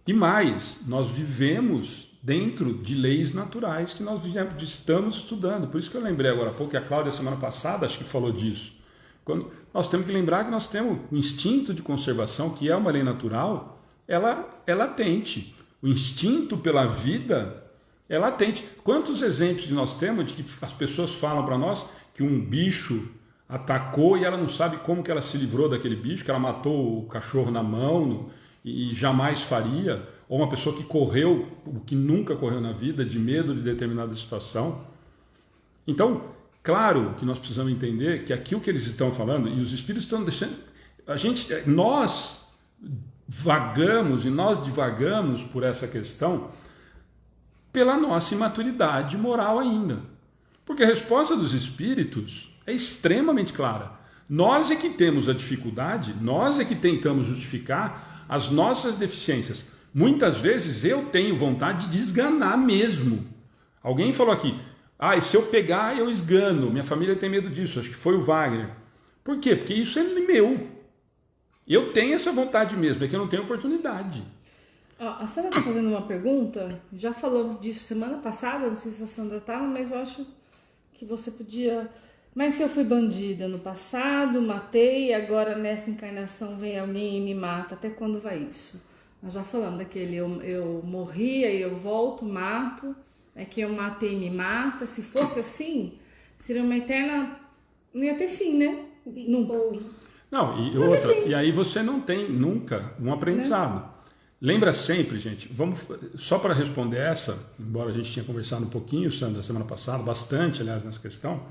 Speaker 1: E mais, nós vivemos dentro de leis naturais que nós estamos estudando. Por isso que eu lembrei agora há pouco, que a Cláudia, semana passada, acho que falou disso. Quando nós temos que lembrar que nós temos o instinto de conservação, que é uma lei natural, ela é latente. O instinto pela vida é latente. Quantos exemplos nós temos de que as pessoas falam para nós que um bicho atacou e ela não sabe como que ela se livrou daquele bicho, que ela matou o cachorro na mão e jamais faria, ou uma pessoa que correu, o que nunca correu na vida, de medo de determinada situação. Então, claro que nós precisamos entender que aqui o que eles estão falando, e os espíritos estão deixando, nós vagamos e nós divagamos por essa questão pela nossa imaturidade moral ainda. Porque a resposta dos espíritos é extremamente clara. Nós é que temos a dificuldade, nós é que tentamos justificar as nossas deficiências. Muitas vezes eu tenho vontade de esganar mesmo. Alguém falou aqui, e se eu pegar eu esgano, minha família tem medo disso, acho que foi o Wagner. Por quê? Porque isso é meu. Eu tenho essa vontade mesmo, é que eu não tenho oportunidade.
Speaker 2: A Sandra está fazendo uma pergunta, já falamos disso semana passada, não sei se a Sandra estava, mas eu acho que você podia... Mas se eu fui bandida no passado, matei, agora nessa encarnação vem alguém e me mata, até quando vai isso? Nós já falamos daquele eu morri, aí eu volto, mato, é que eu matei e me mata. Se fosse assim, seria uma eterna... Não ia ter fim, né? Nunca.
Speaker 1: Não, e outra, e aí você não tem nunca um aprendizado. Né? Lembra sempre, gente, vamos só para responder essa, embora a gente tinha conversado um pouquinho, Sandra, semana passada, bastante, aliás, nessa questão,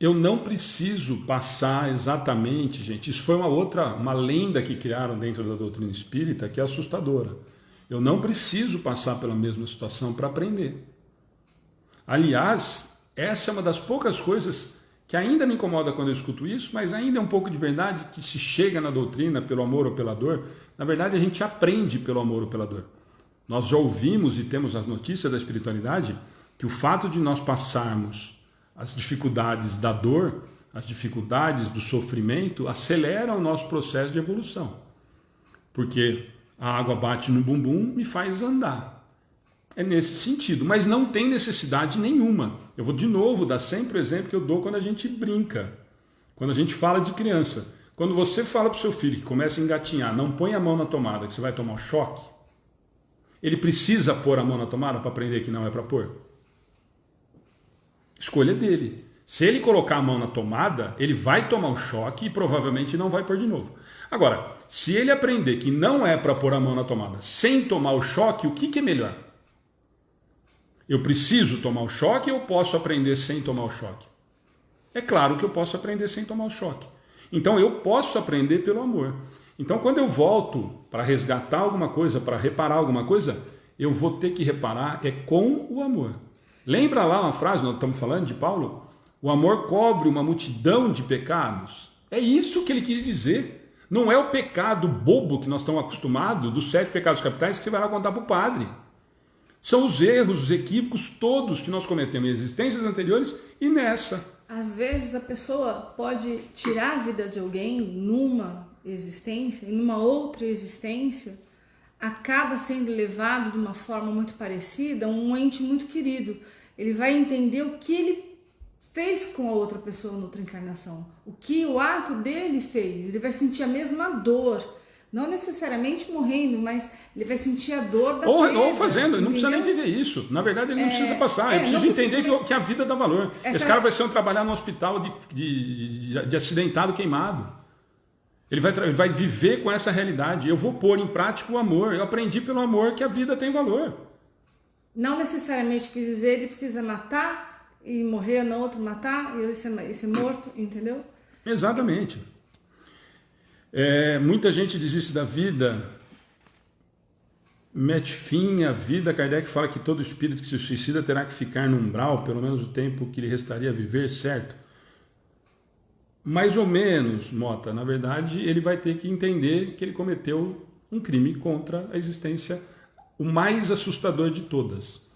Speaker 1: eu não preciso passar exatamente, gente, isso foi uma lenda que criaram dentro da doutrina espírita que é assustadora. Eu não preciso passar pela mesma situação para aprender. Aliás, essa é uma das poucas coisas que ainda me incomoda quando eu escuto isso, mas ainda é um pouco de verdade que se chega na doutrina pelo amor ou pela dor. Na verdade, a gente aprende pelo amor ou pela dor. Nós já ouvimos e temos as notícias da espiritualidade que o fato de nós passarmos as dificuldades da dor, as dificuldades do sofrimento, acelera o nosso processo de evolução. Porque a água bate no bumbum e faz andar. É nesse sentido, mas não tem necessidade nenhuma. Eu vou de novo dar sempre o exemplo que eu dou quando a gente brinca, quando a gente fala de criança. Quando você fala para o seu filho que começa a engatinhar, não põe a mão na tomada que você vai tomar um choque, ele precisa pôr a mão na tomada para aprender que não é para pôr? Escolha dele. Se ele colocar a mão na tomada, ele vai tomar um choque e provavelmente não vai pôr de novo. Agora, se ele aprender que não é para pôr a mão na tomada sem tomar o choque, o que é melhor? Eu preciso tomar o choque ou eu posso aprender sem tomar o choque? É claro que eu posso aprender sem tomar o choque. Então eu posso aprender pelo amor. Então quando eu volto para resgatar alguma coisa, para reparar alguma coisa, eu vou ter que reparar com o amor. Lembra lá uma frase, nós estamos falando de Paulo? O amor cobre uma multidão de pecados. É isso que ele quis dizer. Não é o pecado bobo que nós estamos acostumados, dos 7 pecados capitais, que você vai lá contar para o padre. São os erros, os equívocos todos que nós cometemos em existências anteriores e nessa.
Speaker 2: Às vezes a pessoa pode tirar a vida de alguém numa existência e numa outra existência acaba sendo levado de uma forma muito parecida a um ente muito querido. Ele vai entender o que ele fez com a outra pessoa na outra encarnação. O que o ato dele fez. Ele vai sentir a mesma dor. Não necessariamente morrendo, mas ele vai sentir a dor da perda.
Speaker 1: Ou fazendo, ele não precisa nem viver isso. Na verdade, ele não precisa passar. Ele precisa entender que a vida dá valor. Esse cara vai ser trabalhar no hospital de acidentado queimado. Ele vai viver com essa realidade. Eu vou pôr em prática o amor. Eu aprendi pelo amor que a vida tem valor.
Speaker 2: Não necessariamente quer dizer ele precisa matar e morrer, no outro matar e ser morto, entendeu?
Speaker 1: Exatamente. Muita gente desiste da vida, mete fim à vida. Kardec fala que todo espírito que se suicida terá que ficar no umbral, pelo menos o tempo que lhe restaria a viver, certo? Mais ou menos, Mota. Na verdade, ele vai ter que entender que ele cometeu um crime contra a existência, o mais assustador de todas.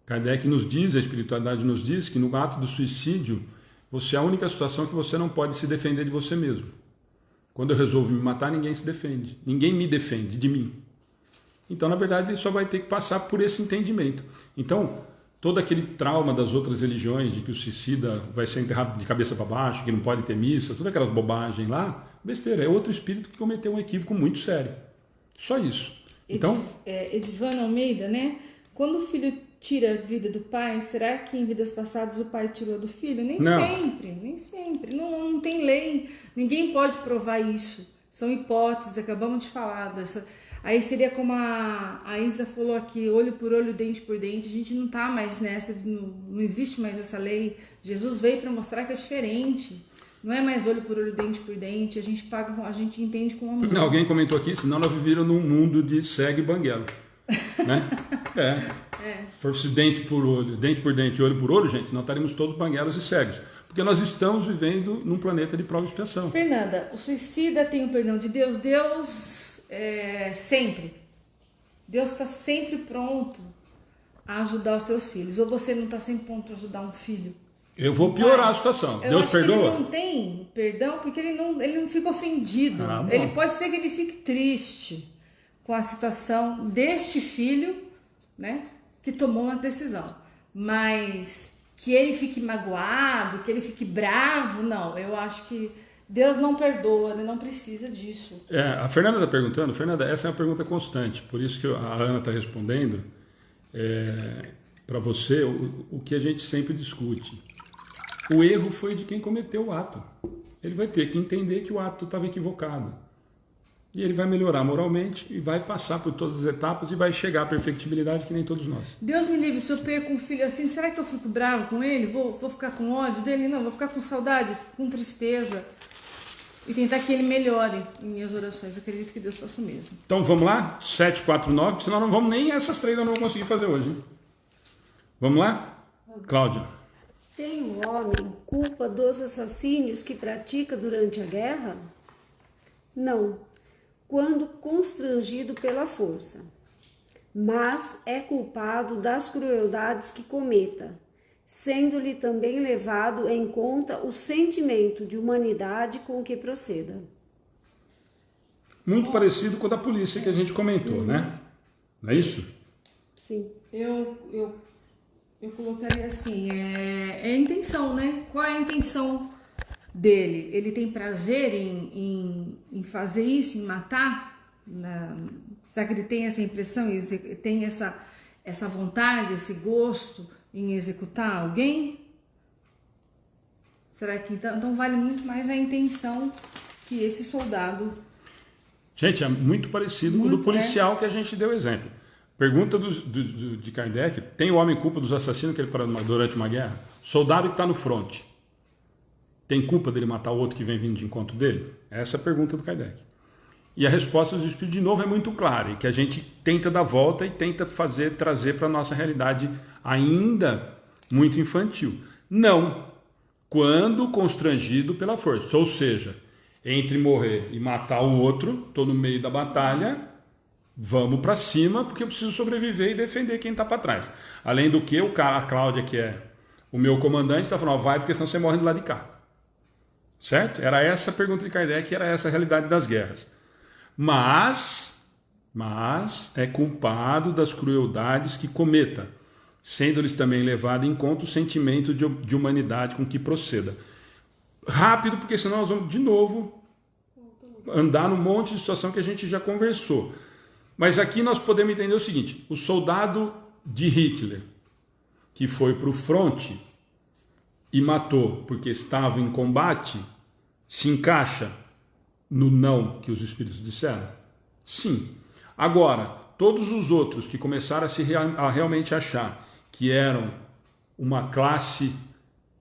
Speaker 1: Kardec nos diz, a espiritualidade nos diz, que no ato do suicídio, você é a única situação que você não pode se defender de você mesmo. Quando eu resolvo me matar, ninguém se defende. Ninguém me defende de mim. Então, na verdade, ele só vai ter que passar por esse entendimento. Então, todo aquele trauma das outras religiões, de que o suicida vai ser enterrado de cabeça para baixo, que não pode ter missa, todas aquelas bobagens lá, besteira. É outro espírito que cometeu um equívoco muito sério. Só isso. Então,
Speaker 2: Edivana Almeida, né? Quando o filho tira a vida do pai, será que em vidas passadas o pai tirou do filho? Nem sempre. Não tem lei. Ninguém pode provar isso. São hipóteses, acabamos de falar dessa. Aí seria como a Isa falou aqui, olho por olho, dente por dente. A gente não está mais nessa, não existe mais essa lei. Jesus veio para mostrar que é diferente. Não é mais olho por olho, dente por dente. A gente entende com amor.
Speaker 1: Alguém comentou aqui, senão nós vivíamos num mundo de cego e banguelo. Né? Se fosse dente por dente, olho por olho, gente, nós estaríamos todos banguelos e cegos. Porque nós estamos vivendo num planeta de prova e expiação.
Speaker 2: Fernanda, o suicida tem o perdão de Deus. Deus sempre. Deus está sempre pronto a ajudar os seus filhos. Ou você não está sempre pronto a ajudar um filho?
Speaker 1: Eu vou piorar a situação. Deus perdoa?
Speaker 2: Ele não tem perdão porque ele não fica ofendido. Ele pode ser que ele fique triste com a situação deste filho, né, que tomou uma decisão. Mas que ele fique magoado, que ele fique bravo, não. Eu acho que Deus não perdoa, ele não precisa disso.
Speaker 1: A Fernanda está perguntando, Fernanda, essa é uma pergunta constante, por isso que a Ana está respondendo para você o que a gente sempre discute. O erro foi de quem cometeu o ato. Ele vai ter que entender que o ato estava equivocado. E ele vai melhorar moralmente e vai passar por todas as etapas e vai chegar à perfectibilidade que nem todos nós.
Speaker 2: Deus me livre, se eu perco um filho assim, será que eu fico bravo com ele? Vou ficar com ódio dele? Não, vou ficar com saudade, com tristeza. E tentar que ele melhore em minhas orações. Acredito que Deus faça o mesmo.
Speaker 1: Então vamos lá? 749, porque senão não vamos nem essas 3 eu não vou conseguir fazer hoje. Hein? Vamos lá? Cláudia.
Speaker 3: Tem o homem culpa dos assassínios que pratica durante a guerra? Não, quando constrangido pela força. Mas é culpado das crueldades que cometa, sendo-lhe também levado em conta o sentimento de humanidade com que proceda.
Speaker 1: Muito parecido com o da polícia que a gente comentou, né? Não é isso?
Speaker 3: Sim.
Speaker 2: Eu colocaria assim, é a intenção, né? Qual é a intenção dele? Ele tem prazer em fazer isso, em matar? Será que ele tem essa impressão, tem essa vontade, esse gosto em executar alguém? Será que então vale muito mais a intenção que esse soldado?
Speaker 1: Gente, é muito parecido com o do policial que a gente deu exemplo. Pergunta de Kardec: tem o homem culpa dos assassinos que ele parou durante uma guerra? Soldado que está no fronte, tem culpa dele matar o outro que vem vindo de encontro dele? Essa é a pergunta do Kardec. E a resposta dos Espíritos, de novo, é muito clara, e que a gente tenta dar volta e tenta trazer para a nossa realidade ainda muito infantil. Não, quando constrangido pela força. Ou seja, entre morrer e matar o outro, estou no meio da batalha, vamos para cima, porque eu preciso sobreviver e defender quem está para trás. Além do que, a Cláudia, que é o meu comandante, está falando: vai, porque senão você morre do lado de cá. Certo? Era essa a pergunta de Kardec, era essa a realidade das guerras. Mas é culpado das crueldades que cometa, sendo-lhes também levado em conta o sentimento de humanidade com que proceda. Rápido, porque senão nós vamos de novo andar num monte de situação que a gente já conversou. Mas aqui nós podemos entender o seguinte: o soldado de Hitler, que foi para o fronte e matou porque estava em combate, se encaixa no não que os Espíritos disseram? Sim. Agora, todos os outros que começaram a realmente achar que eram uma classe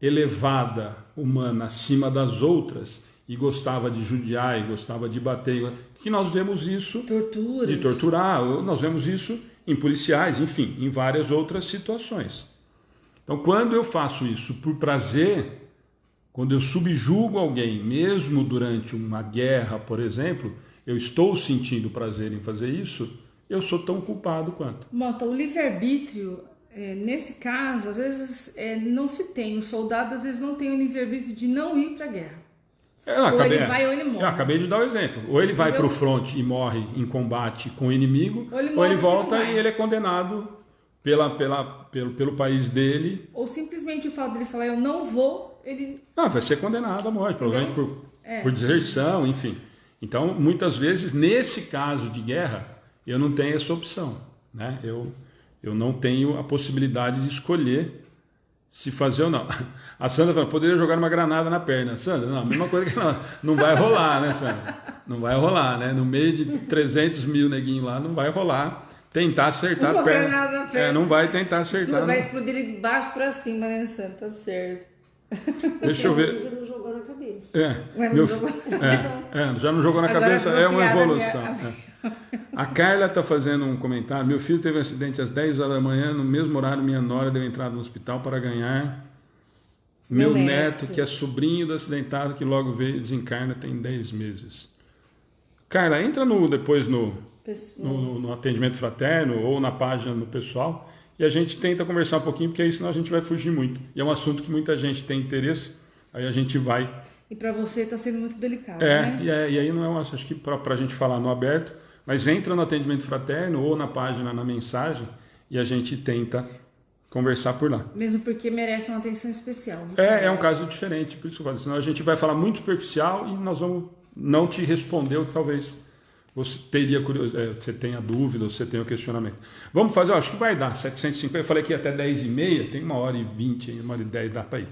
Speaker 1: elevada, humana, acima das outras, e gostava de judiar, e gostava de bater, que nós vemos isso...
Speaker 2: Torturas.
Speaker 1: De torturar, nós vemos isso em policiais, enfim, em várias outras situações. Então, quando eu faço isso por prazer, quando eu subjugo alguém, mesmo durante uma guerra, por exemplo, eu estou sentindo prazer em fazer isso, eu sou tão culpado quanto.
Speaker 2: Mota, o livre-arbítrio, nesse caso, às vezes não se tem. O soldado, às vezes, não tem o livre-arbítrio de não ir para a guerra. Ou ele vai ou ele morre.
Speaker 1: Eu acabei de dar o exemplo. Ou ele vai para o fronte e morre em combate com o inimigo, ou ele volta e ele é condenado pelo país dele.
Speaker 2: Ou simplesmente o fato dele falar: eu não vou, ele...
Speaker 1: vai ser condenado à morte, provavelmente por deserção, enfim. Então, muitas vezes, nesse caso de guerra, eu não tenho essa opção, né? Eu não tenho a possibilidade de escolher se fazer ou não. A Sandra fala: poderia jogar uma granada na perna. Sandra, não, a mesma coisa que não vai rolar, né, Sandra? Não vai rolar, né? No meio de 300 mil neguinhos lá, não vai rolar. Tentar acertar a perna. Não vai tentar acertar.
Speaker 2: Não vai explodir de baixo para cima, né, Sandra? Tá certo.
Speaker 3: Deixa eu ver. Você não jogou na cabeça.
Speaker 1: Já não jogou na cabeça, é uma evolução. A Carla está fazendo um comentário: meu filho teve um acidente às 10 horas da manhã, no mesmo horário minha nora deu entrada no hospital para ganhar meu neto, que é sobrinho do acidentado, que logo veio e desencarna, tem 10 meses. Carla, entra depois no atendimento fraterno ou na página no pessoal, e a gente tenta conversar um pouquinho, porque aí senão a gente vai fugir muito. E é um assunto que muita gente tem interesse, aí a gente vai...
Speaker 2: E para você está sendo muito delicado, né?
Speaker 1: E aí não é acho que para a gente falar no aberto, mas entra no atendimento fraterno ou na página, na mensagem, e a gente tenta conversar por lá.
Speaker 2: Mesmo porque merece uma atenção especial.
Speaker 1: É um caso diferente, por isso que eu falo, senão a gente vai falar muito superficial e nós vamos não te responder o que talvez você teria você tenha dúvida, você tenha um questionamento. Vamos fazer, acho que vai dar 750, eu falei que ia até 10h30, tem 1h20, 1h10, dá para ir.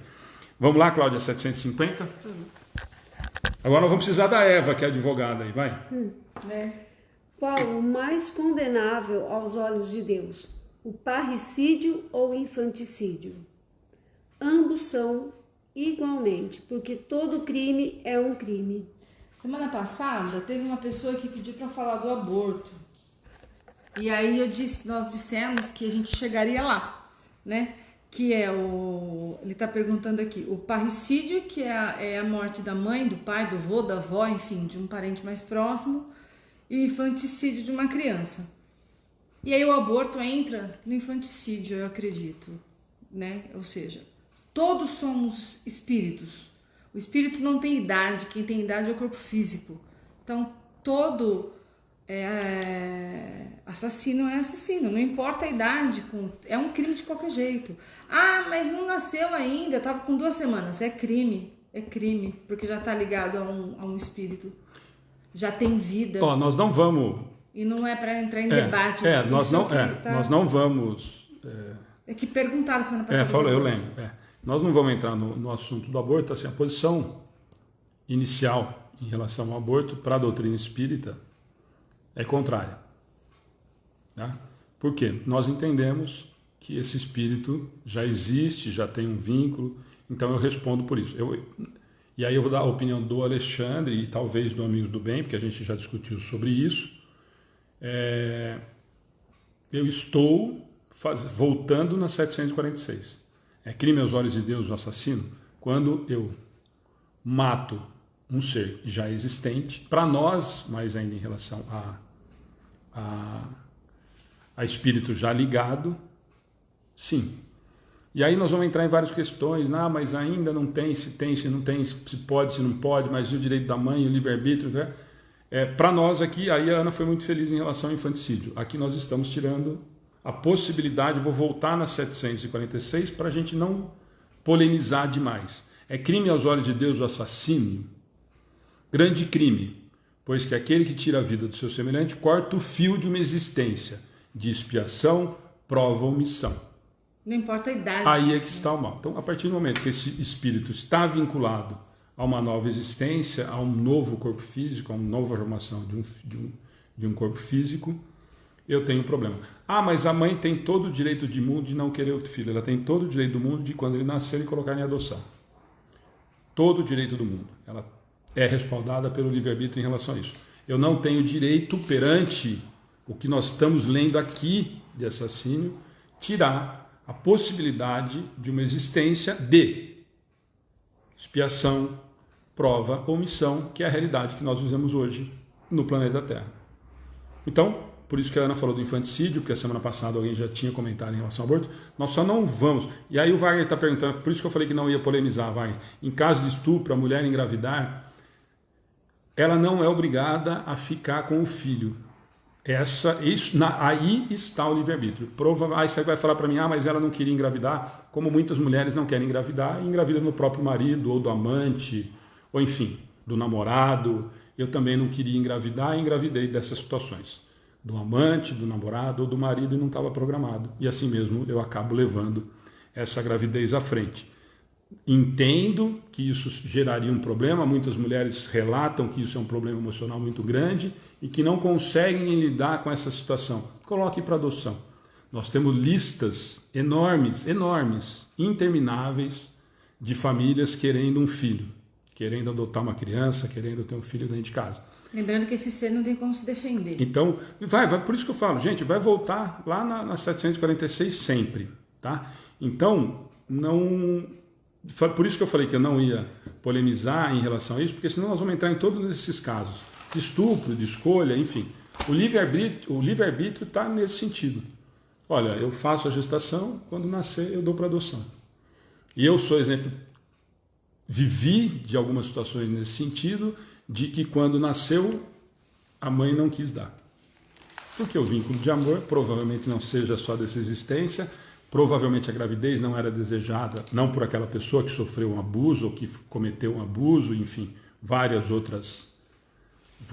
Speaker 1: Vamos lá, Cláudia, 750? Agora nós vamos precisar da Eva, que é advogada aí, vai.
Speaker 3: Qual o mais condenável aos olhos de Deus? O parricídio ou o infanticídio? Ambos são igualmente, porque todo crime é um crime.
Speaker 2: Semana passada teve uma pessoa que pediu para falar do aborto. E aí nós dissemos que a gente chegaria lá, né? Que é ele está perguntando aqui, o parricídio, que é a morte da mãe, do pai, do vô, da avó, enfim, de um parente mais próximo, e o infanticídio de uma criança. E aí o aborto entra no infanticídio, eu acredito, né? Ou seja, todos somos espíritos. O espírito não tem idade, quem tem idade é o corpo físico. Então, todo assassino é assassino, não importa a idade, é um crime de qualquer jeito. Ah, mas não nasceu ainda, estava com 2 semanas. É crime, porque já está ligado a um espírito. Já tem vida.
Speaker 1: Nós não vamos...
Speaker 2: E não é para entrar em debate.
Speaker 1: Nós não vamos...
Speaker 2: É que perguntaram semana passada.
Speaker 1: Eu lembro. Nós não vamos entrar no assunto do aborto. Assim, a posição inicial em relação ao aborto para a doutrina espírita é contrária. Tá? Por quê? Nós entendemos que esse espírito já existe, já tem um vínculo, então eu respondo por isso. E aí eu vou dar a opinião do Alexandre e talvez do Amigos do Bem, porque a gente já discutiu sobre isso. Eu estou voltando na 746. É crime aos olhos de Deus o assassino quando eu mato um ser já existente, para nós, mas ainda em relação a espírito já ligado, sim. E aí nós vamos entrar em várias questões, mas ainda não tem, se não tem, se pode, se não pode, mas e o direito da mãe, o livre-arbítrio, né? Para nós aqui, aí a Ana foi muito feliz em relação ao infanticídio. Aqui nós estamos tirando a possibilidade, vou voltar na 746 para a gente não polemizar demais. É crime aos olhos de Deus o assassínio? Grande crime, pois que aquele que tira a vida do seu semelhante corta o fio de uma existência de expiação, prova ou omissão.
Speaker 2: Não importa a idade.
Speaker 1: Aí é que está o mal. Então, a partir do momento que esse espírito está vinculado a uma nova existência, a um novo corpo físico, a uma nova formação de um corpo físico, eu tenho um problema. Mas a mãe tem todo o direito do mundo de não querer outro filho. Ela tem todo o direito do mundo de, quando ele nascer, ele colocar em adoção. Todo o direito do mundo. Ela é respaldada pelo livre-arbítrio em relação a isso. Eu não tenho direito, perante o que nós estamos lendo aqui de assassínio, tirar a possibilidade de uma existência de expiação, prova ou omissão, que é a realidade que nós vivemos hoje no planeta Terra. Então, por isso que a Ana falou do infanticídio, porque a semana passada alguém já tinha comentado em relação ao aborto, nós só não vamos. E aí o Wagner está perguntando, por isso que eu falei que não ia polemizar, Wagner. Em caso de estupro, a mulher engravidar, ela não é obrigada a ficar com o filho. Aí está o livre-arbítrio. Aí você vai falar para mim, mas ela não queria engravidar, como muitas mulheres não querem engravidar, e engravidam no próprio marido, ou do amante, ou enfim, do namorado. Eu também não queria engravidar e engravidei dessas situações. Do amante, do namorado ou do marido, e não estava programado. E assim mesmo eu acabo levando essa gravidez à frente. Entendo que isso geraria um problema, muitas mulheres relatam que isso é um problema emocional muito grande e que não conseguem lidar com essa situação. Coloque para adoção. Nós temos listas enormes, intermináveis, de famílias querendo um filho, querendo adotar uma criança, querendo ter um filho dentro de casa.
Speaker 2: Lembrando que esse ser não tem como se defender.
Speaker 1: Então, por isso que eu falo, gente, vai voltar lá na 746 sempre, tá? Então, por isso que eu falei que eu não ia polemizar em relação a isso, porque senão nós vamos entrar em todos esses casos de estupro, de escolha, enfim. O livre-arbítrio está nesse sentido. Olha, eu faço a gestação, quando nascer eu dou para adoção. E eu sou exemplo, vivi de algumas situações nesse sentido, de que quando nasceu, a mãe não quis dar. Porque o vínculo de amor provavelmente não seja só dessa existência, provavelmente a gravidez não era desejada, não por aquela pessoa que sofreu um abuso ou que cometeu um abuso, enfim, várias outras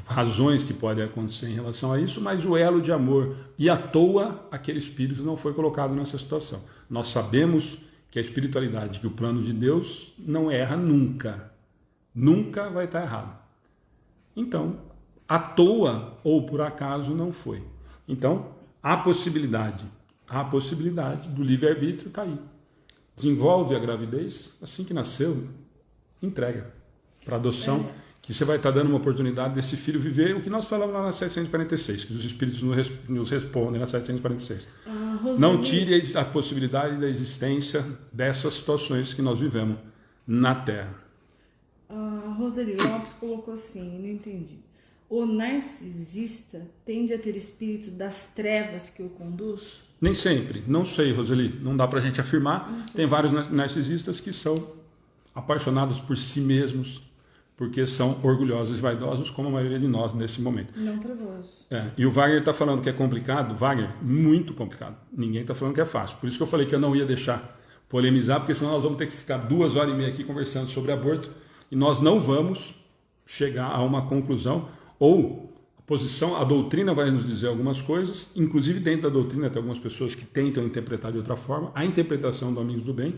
Speaker 1: razões que podem acontecer em relação a isso, mas o elo de amor, e à toa aquele espírito não foi colocado nessa situação. Nós sabemos que a espiritualidade, que o plano de Deus não erra nunca, nunca vai estar errado. Então, à toa ou por acaso não foi. Então, a possibilidade do livre-arbítrio está aí. Desenvolve a gravidez, assim que nasceu, entrega para adoção, que você vai estar dando uma oportunidade desse filho viver o que nós falamos lá na 746, que os espíritos nos respondem na 746. Não tire a possibilidade da existência dessas situações que nós vivemos na Terra.
Speaker 2: A Roseli Lopes colocou assim, não entendi. O narcisista tende a ter espírito das trevas que o conduz?
Speaker 1: Nem sempre, não sei, Roseli, não dá pra gente afirmar. Tem vários narcisistas que são apaixonados por si mesmos, porque são orgulhosos e vaidosos, como a maioria de nós nesse momento.
Speaker 2: Não trevosos.
Speaker 1: E o Wagner está falando que é complicado. Wagner, muito complicado. Ninguém está falando que é fácil. Por isso que eu falei que eu não ia deixar polemizar, porque senão nós vamos ter que ficar 2h30 aqui conversando sobre aborto e nós não vamos chegar a uma conclusão, ou a doutrina vai nos dizer algumas coisas, inclusive dentro da doutrina tem algumas pessoas que tentam interpretar de outra forma. A interpretação do Amigos do Bem,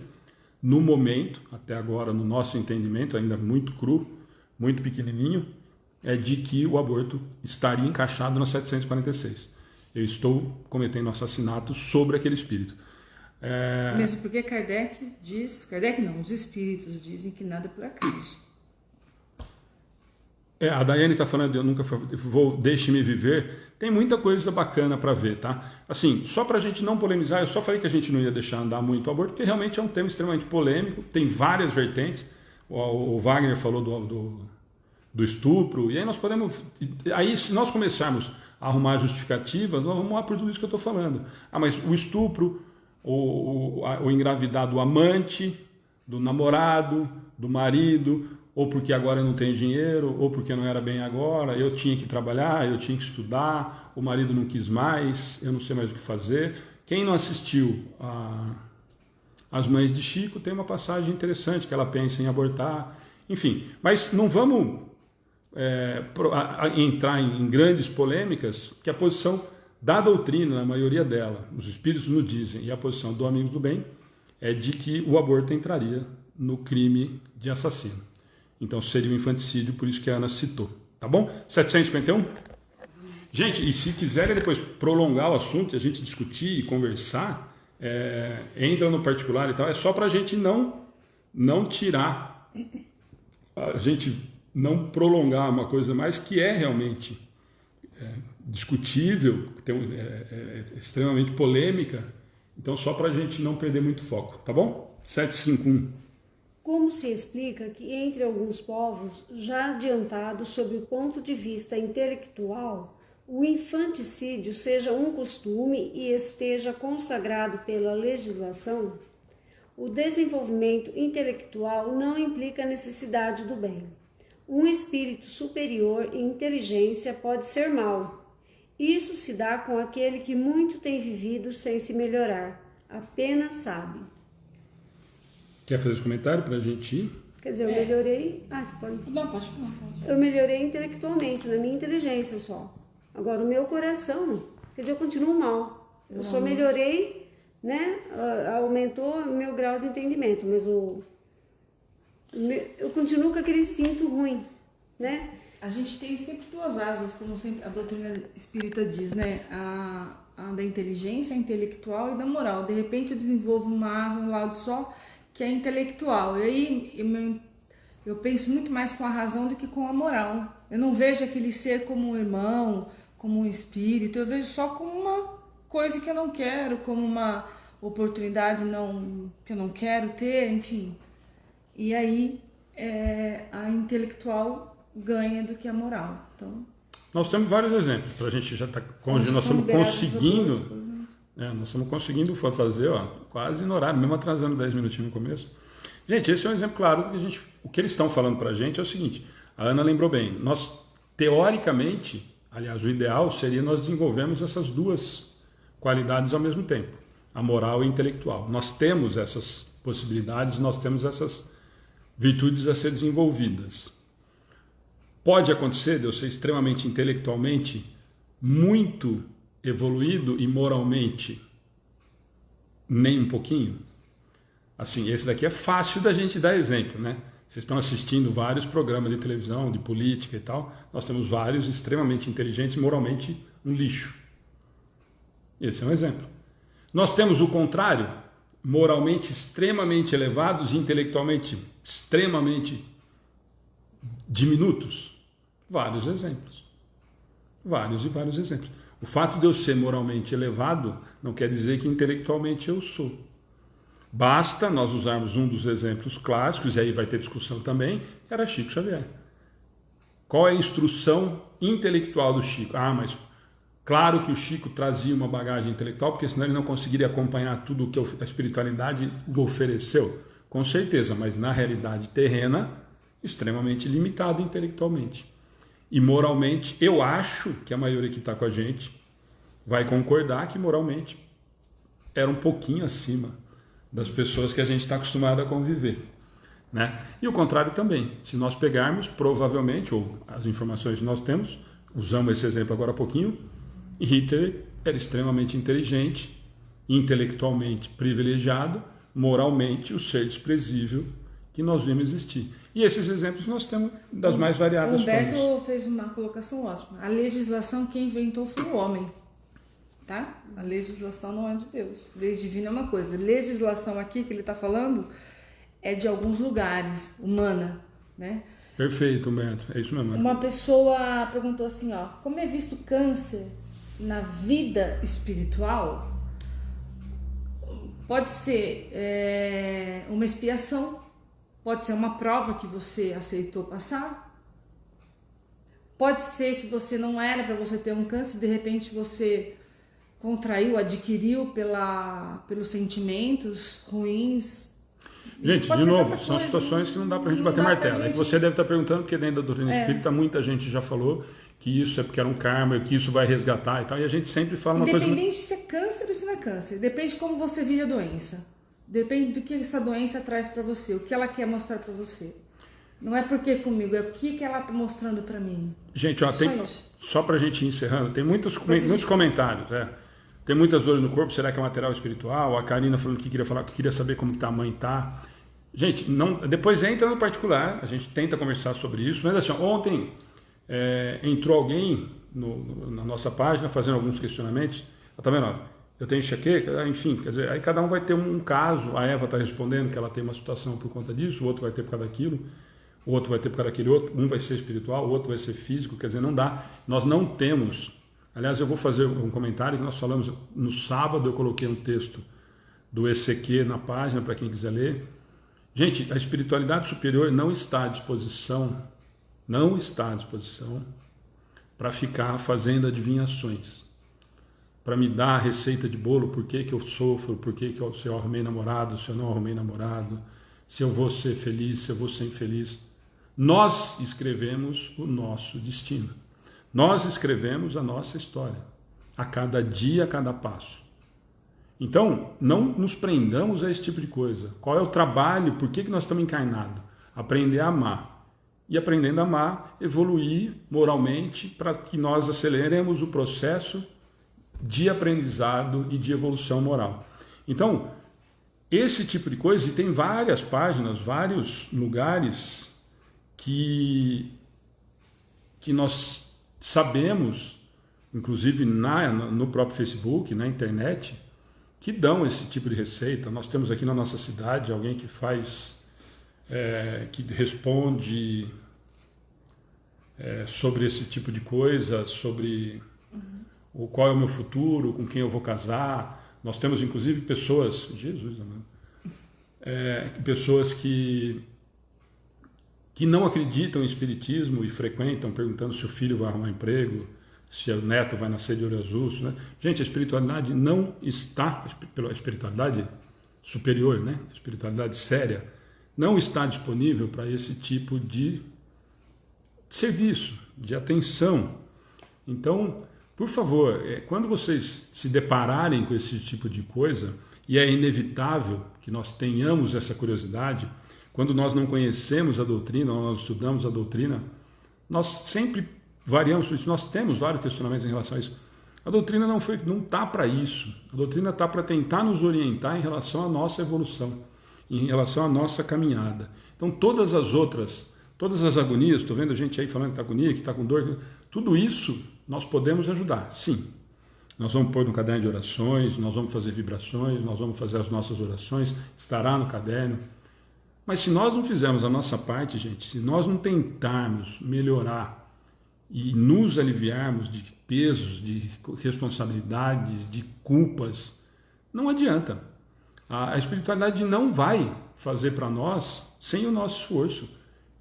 Speaker 1: no momento, até agora, no nosso entendimento, ainda muito cru, muito pequenininho, é de que o aborto estaria encaixado na 746. eu estou cometendo assassinato sobre aquele espírito.
Speaker 2: Mesmo porque Kardec não, os espíritos dizem que nada por acaso.
Speaker 1: A Daiane está falando de eu nunca vou, deixe-me viver. Tem muita coisa bacana para ver, tá? Assim, só para a gente não polemizar, eu só falei que a gente não ia deixar andar muito o aborto, porque realmente é um tema extremamente polêmico, tem várias vertentes. O Wagner falou do estupro, e aí nós podemos... Aí, se nós começarmos a arrumar justificativas, nós vamos lá por tudo isso que eu estou falando. Mas o estupro, o engravidar do amante, do namorado, do marido, ou porque agora eu não tenho dinheiro, ou porque não era bem agora, eu tinha que trabalhar, eu tinha que estudar, o marido não quis mais, eu não sei mais o que fazer. Quem não assistiu As Mães de Chico, tem uma passagem interessante, que ela pensa em abortar, enfim. Mas não vamos entrar em grandes polêmicas, que a posição da doutrina, na maioria dela, os espíritos nos dizem, e a posição do Amigos do Bem, é de que o aborto entraria no crime de assassino. Então seria o infanticídio, por isso que a Ana citou. Tá bom? 751? Gente, e se quiserem depois prolongar o assunto, a gente discutir e conversar, entra no particular e tal, é só para a gente não tirar, a gente não prolongar uma coisa mais que é realmente discutível, é extremamente polêmica, então só para a gente não perder muito foco, tá bom? 751.
Speaker 3: Como se explica que entre alguns povos já adiantados sob o ponto de vista intelectual, o infanticídio seja um costume e esteja consagrado pela legislação? O desenvolvimento intelectual não implica a necessidade do bem. Um espírito superior em inteligência pode ser mau. Isso se dá com aquele que muito tem vivido sem se melhorar, apenas sabe.
Speaker 1: Quer fazer esse comentário para a gente ir?
Speaker 3: Quer dizer, eu melhorei... você pode...
Speaker 2: Não, pode falar.
Speaker 3: Eu melhorei intelectualmente, na minha inteligência só. Agora, o meu coração, não. Quer dizer, eu continuo mal. Eu só melhorei, né? Aumentou o meu grau de entendimento, mas eu continuo com aquele instinto ruim, né?
Speaker 2: A gente tem sempre duas asas, como sempre a doutrina espírita diz, né? A da inteligência, a intelectual e da moral. De repente eu desenvolvo uma asa, um lado só, que é intelectual. E aí eu penso muito mais com a razão do que com a moral. Eu não vejo aquele ser como um irmão, como um espírito. Eu vejo só como uma coisa que eu não quero, como uma oportunidade que eu não quero ter, enfim. E aí a intelectual ganha do que a moral. Então,
Speaker 1: nós temos vários exemplos para a gente já estar nós estamos conseguindo. Nós estamos conseguindo fazer quase no horário, mesmo atrasando 10 minutinhos no começo. Gente, esse é um exemplo claro do que o que eles estão falando para a gente é o seguinte, a Ana lembrou bem, nós teoricamente, aliás, o ideal seria nós desenvolvermos essas duas qualidades ao mesmo tempo, a moral e a intelectual. Nós temos essas possibilidades, nós temos essas virtudes a ser desenvolvidas. Pode acontecer de eu ser extremamente intelectualmente muito evoluído e moralmente nem um pouquinho? Assim, esse daqui é fácil da gente dar exemplo, né? Vocês estão assistindo vários programas de televisão, de política e tal. Nós temos vários extremamente inteligentes, moralmente um lixo. Esse é um exemplo. Nós temos o contrário, moralmente extremamente elevados e intelectualmente extremamente diminutos. Vários exemplos. Vários e vários exemplos. O fato de eu ser moralmente elevado não quer dizer que intelectualmente eu sou. Basta nós usarmos um dos exemplos clássicos, e aí vai ter discussão também, que era Chico Xavier. Qual é a instrução intelectual do Chico? Mas claro que o Chico trazia uma bagagem intelectual, porque senão ele não conseguiria acompanhar tudo o que a espiritualidade lhe ofereceu. Com certeza, mas na realidade terrena, extremamente limitado intelectualmente. E moralmente, eu acho que a maioria que está com a gente vai concordar que moralmente era um pouquinho acima das pessoas que a gente está acostumado a conviver, né? E o contrário também. Se nós pegarmos, provavelmente, ou as informações que nós temos, usamos esse exemplo agora há pouquinho, Hitler era extremamente inteligente, intelectualmente privilegiado, moralmente o ser desprezível que nós vimos existir. E esses exemplos nós temos das mais variadas formas.
Speaker 2: Humberto fez uma colocação ótima. A legislação quem inventou foi o homem. tá? A legislação não é de Deus. Lei divina é uma coisa. Legislação aqui que ele está falando é de alguns lugares, humana, né?
Speaker 1: Perfeito, Humberto. É isso mesmo.
Speaker 2: Uma pessoa perguntou assim, ó, como é visto câncer na vida espiritual? Pode ser uma expiação, pode ser uma prova que você aceitou passar, pode ser que você não era para você ter um câncer, de repente você contraiu, adquiriu pelos sentimentos ruins.
Speaker 1: Gente,
Speaker 2: Pode
Speaker 1: de
Speaker 2: ser
Speaker 1: novo,
Speaker 2: tanta
Speaker 1: são
Speaker 2: coisa,
Speaker 1: situações que não dá pra gente
Speaker 2: não
Speaker 1: bater
Speaker 2: dá pra
Speaker 1: martelo. É que
Speaker 2: gente-
Speaker 1: você deve estar perguntando, porque dentro da doutrina espírita muita gente já falou que isso é porque era um karma, que isso vai resgatar e tal, e a gente sempre fala uma coisa muito...
Speaker 2: Independente se é câncer ou se não é câncer, depende de como você vive a doença, depende do que essa doença traz para você, o que ela quer mostrar para você. Não é porque comigo, é o que ela tá mostrando para mim.
Speaker 1: Gente, ó, só pra gente ir encerrando, tem muitos comentários, Tem muitas dores no corpo, será que é material espiritual? A Karina falando que queria falar, que queria saber como que a mãe tá. Gente, depois entra no particular, a gente tenta conversar sobre isso, mas assim, ontem entrou alguém na nossa página fazendo alguns questionamentos, tá vendo? Ó, eu tenho enxaqueca, enfim, quer dizer, aí cada um vai ter um caso, a Eva está respondendo que ela tem uma situação por conta disso, o outro vai ter por causa daquilo, o outro vai ter por causa daquele outro, um vai ser espiritual, o outro vai ser físico, quer dizer, não dá, nós não temos, aliás, eu vou fazer um comentário que nós falamos, no sábado eu coloquei um texto do ECQ na página, para quem quiser ler. Gente, a espiritualidade superior não está à disposição para ficar fazendo adivinhações, para me dar a receita de bolo, por que eu sofro, por que se eu arrumei namorado, se eu não arrumei namorado, se eu vou ser feliz, se eu vou ser infeliz. Nós escrevemos o nosso destino. Nós escrevemos a nossa história, a cada dia, a cada passo. Então, não nos prendamos a esse tipo de coisa. Qual é o trabalho? Por que nós estamos encarnados? Aprender a amar. E aprendendo a amar, evoluir moralmente para que nós aceleremos o processo de aprendizado e de evolução moral. Então, esse tipo de coisa, e tem várias páginas, vários lugares que nós sabemos, inclusive no próprio Facebook, na internet, que dão esse tipo de receita. Nós temos aqui na nossa cidade alguém que faz, que responde sobre esse tipo de coisa, sobre qual é o meu futuro, com quem eu vou casar. Nós temos inclusive pessoas, Jesus amado, pessoas que não acreditam em espiritismo e frequentam perguntando se o filho vai arrumar emprego, se o neto vai nascer de olho azul. Né? Gente, a espiritualidade não está, a espiritualidade superior, né? A espiritualidade séria, não está disponível para esse tipo de serviço, de atenção. Então, por favor, quando vocês se depararem com esse tipo de coisa, e é inevitável que nós tenhamos essa curiosidade, quando nós não conhecemos a doutrina, ou nós estudamos a doutrina, nós sempre variamos por isso, nós temos vários questionamentos em relação a isso. A doutrina não está para isso. A doutrina está para tentar nos orientar em relação à nossa evolução, em relação à nossa caminhada. Então, todas as agonias, estou vendo gente aí falando que está agonia, que está com dor, tudo isso nós podemos ajudar, sim. Nós vamos pôr no caderno de orações, nós vamos fazer vibrações, nós vamos fazer as nossas orações, estará no caderno. Mas se nós não fizermos a nossa parte, gente, se nós não tentarmos melhorar e nos aliviarmos de pesos, de responsabilidades, de culpas, não adianta. A espiritualidade não vai fazer para nós sem o nosso esforço.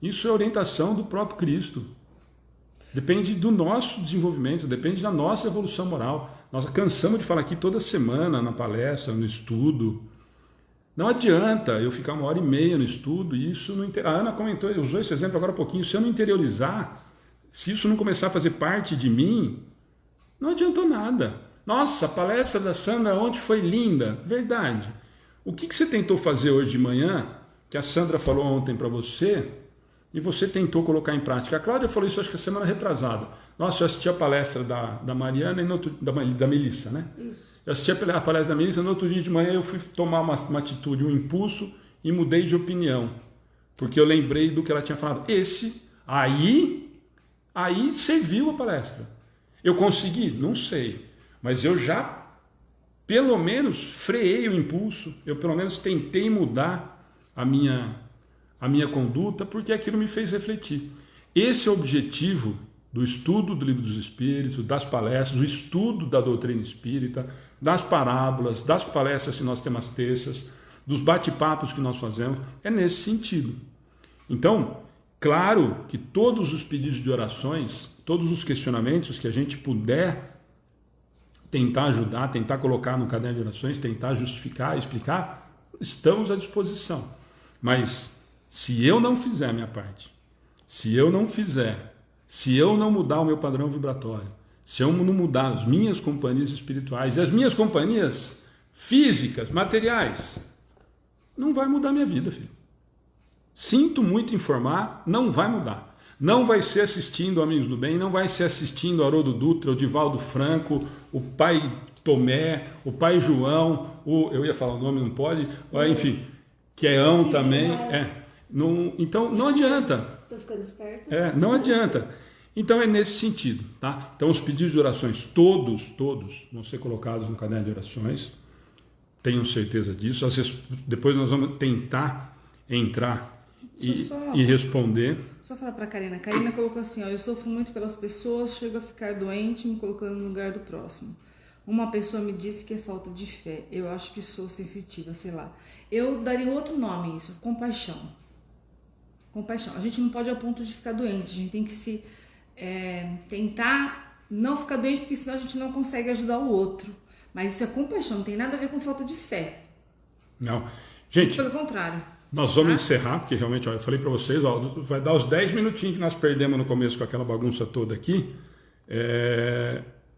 Speaker 1: Isso é orientação do próprio Cristo. Depende do nosso desenvolvimento, depende da nossa evolução moral. Nós cansamos de falar aqui toda semana, na palestra, no estudo. Não adianta eu ficar 1h30 no estudo e isso não... A Ana comentou, usou esse exemplo agora há pouquinho. Se eu não interiorizar, se isso não começar a fazer parte de mim, não adiantou nada. Nossa, a palestra da Sandra ontem foi linda. Verdade. O que você tentou fazer hoje de manhã, que a Sandra falou ontem para você, e você tentou colocar em prática? A Cláudia falou isso acho que a semana retrasada. Nossa, eu assisti a palestra da Mariana e da Melissa, né? Isso. Eu assisti a palestra da Melissa, no outro dia de manhã eu fui tomar uma atitude, um impulso, e mudei de opinião. Porque eu lembrei do que ela tinha falado. Aí serviu a palestra. Eu consegui? Não sei. mas eu já, pelo menos, freiei o impulso, eu pelo menos tentei mudar a minha conduta, porque aquilo me fez refletir. Esse é o objetivo do estudo do Livro dos Espíritos, das palestras, do estudo da doutrina espírita, das parábolas, das palestras que nós temos às terças, dos bate-papos que nós fazemos, é nesse sentido. Então, claro que todos os pedidos de orações, todos os questionamentos que a gente puder tentar ajudar, tentar colocar no caderno de orações, tentar justificar, explicar, estamos à disposição. Mas se eu não fizer a minha parte, se eu não mudar o meu padrão vibratório, se eu não mudar as minhas companhias espirituais e as minhas companhias físicas, materiais, não vai mudar a minha vida, filho. Sinto muito informar, não vai mudar. Não vai ser assistindo Amigos do Bem, não vai ser assistindo Haroldo Dutra, o Divaldo Franco, o pai Tomé, o pai João, eu ia falar o nome, não pode, enfim, Queão também. Então não adianta.
Speaker 3: Estou ficando esperto.
Speaker 1: Não adianta. Então é nesse sentido, tá? Então os pedidos de orações, todos vão ser colocados no caderno de orações. Tenham certeza disso. Depois nós vamos tentar entrar e responder.
Speaker 2: Só falar para a Karina. Karina colocou assim, eu sofro muito pelas pessoas, chego a ficar doente me colocando no lugar do próximo. Uma pessoa me disse que é falta de fé. Eu acho que sou sensitiva, sei lá. Eu daria outro nome a isso, compaixão. Compaixão. A gente não pode ao ponto de ficar doente, a gente tem que tentar não ficar doente, porque senão a gente não consegue ajudar o outro. Mas isso é compaixão, não tem nada a ver com falta de fé.
Speaker 1: Não. Gente,
Speaker 2: pelo contrário.
Speaker 1: Nós vamos encerrar, porque realmente, eu falei para vocês, vai dar os 10 minutinhos que nós perdemos no começo com aquela bagunça toda aqui.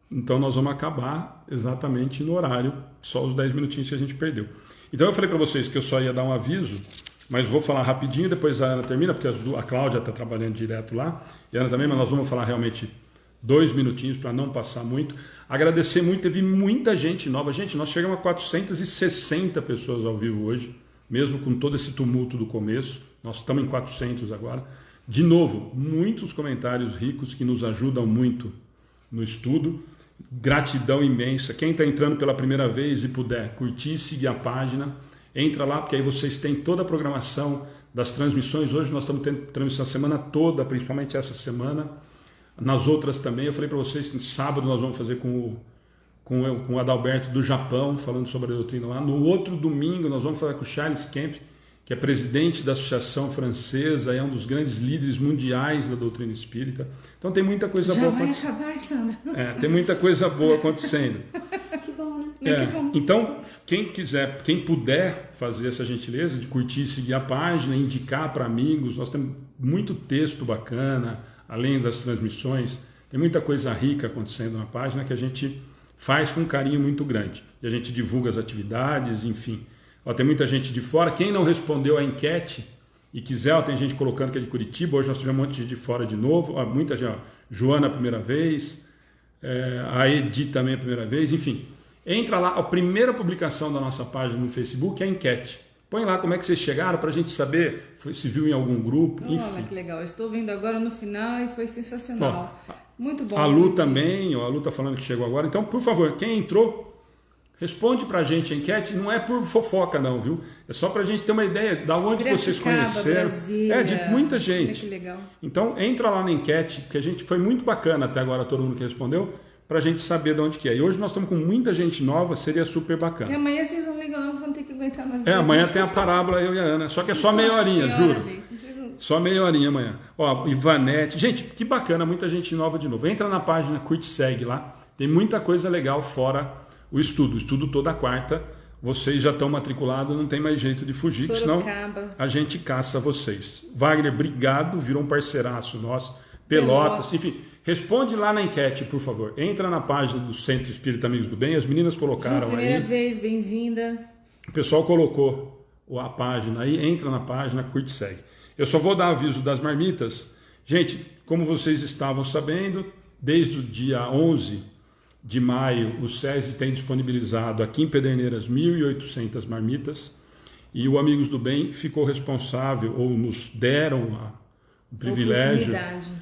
Speaker 1: Então nós vamos acabar exatamente no horário, só os 10 minutinhos que a gente perdeu. Então eu falei para vocês que eu só ia dar um aviso, mas vou falar rapidinho, depois a Ana termina, porque a Cláudia está trabalhando direto lá, e a Ana também, mas nós vamos falar realmente 2 minutinhos para não passar muito. Agradecer muito, teve muita gente nova. Gente, nós chegamos a 460 pessoas ao vivo hoje, mesmo com todo esse tumulto do começo. Nós estamos em 400 agora. De novo, muitos comentários ricos que nos ajudam muito no estudo. Gratidão imensa. Quem está entrando pela primeira vez e puder curtir e seguir a página, entra lá, porque aí vocês têm toda a programação das transmissões. Hoje nós estamos tendo transmissão a semana toda, principalmente essa semana. Nas outras também. Eu falei para vocês que sábado nós vamos fazer com o Adalberto do Japão, falando sobre a doutrina lá. No outro domingo nós vamos falar com o Charles Kemp, que é presidente da Associação Francesa, é um dos grandes líderes mundiais da doutrina espírita. Então tem muita coisa boa acontecendo.
Speaker 2: Já vai acabar, Sandra.
Speaker 1: Tem muita coisa boa acontecendo.
Speaker 3: Que bom, né?
Speaker 2: Que bom.
Speaker 1: Então, quem puder fazer essa gentileza de curtir e seguir a página, indicar para amigos, nós temos muito texto bacana, além das transmissões, tem muita coisa rica acontecendo na página que a gente faz com um carinho muito grande. E a gente divulga as atividades, enfim. Tem muita gente de fora. Quem não respondeu a enquete e quiser, tem gente colocando que é de Curitiba. Hoje nós tivemos um monte de gente de fora de novo. Muita gente, Joana a primeira vez, a Edi também a primeira vez, enfim. Entra lá, a primeira publicação da nossa página no Facebook é a enquete. Põe lá como é que vocês chegaram para a gente saber se viu em algum grupo, enfim.
Speaker 2: Olha que legal, eu estou vendo agora no final e foi sensacional. Muito bom.
Speaker 1: A Lu também, a Lu está falando que chegou agora. Então, por favor, quem entrou, responde para a gente a enquete. Não é por fofoca não, viu? É só para a gente ter uma ideia de onde vocês conheceram.
Speaker 2: Brasília,
Speaker 1: de muita gente.
Speaker 2: Olha que legal.
Speaker 1: Então, entra lá na enquete, que foi muito bacana até agora todo mundo que respondeu, para a gente saber de onde que é. E hoje nós estamos com muita gente nova, seria super bacana.
Speaker 2: E amanhã vocês não ligam não, vocês vão ter que aguentar nós dois.
Speaker 1: Amanhã tem a parábola, eu e a Ana. Só que é só meia horinha, juro. Gente, só meia horinha amanhã. Ivanete. Gente, que bacana, muita gente nova de novo. Entra na página, curte e segue lá. Tem muita coisa legal fora o estudo. O estudo toda quarta. Vocês já estão matriculados, não tem mais jeito de fugir, senão a gente caça vocês. Wagner, obrigado, virou um parceiraço nosso. Pelotas, enfim. Responde lá na enquete, por favor. Entra na página do Centro Espírita Amigos do Bem. As meninas colocaram
Speaker 2: primeira vez, bem-vinda.
Speaker 1: O pessoal colocou a página aí. Entra na página, curte e segue. Eu só vou dar aviso das marmitas. Gente, como vocês estavam sabendo, desde o dia 11 de maio, o SESI tem disponibilizado aqui em Pederneiras 1.800 marmitas. E o Amigos do Bem ficou responsável, ou nos deram o privilégio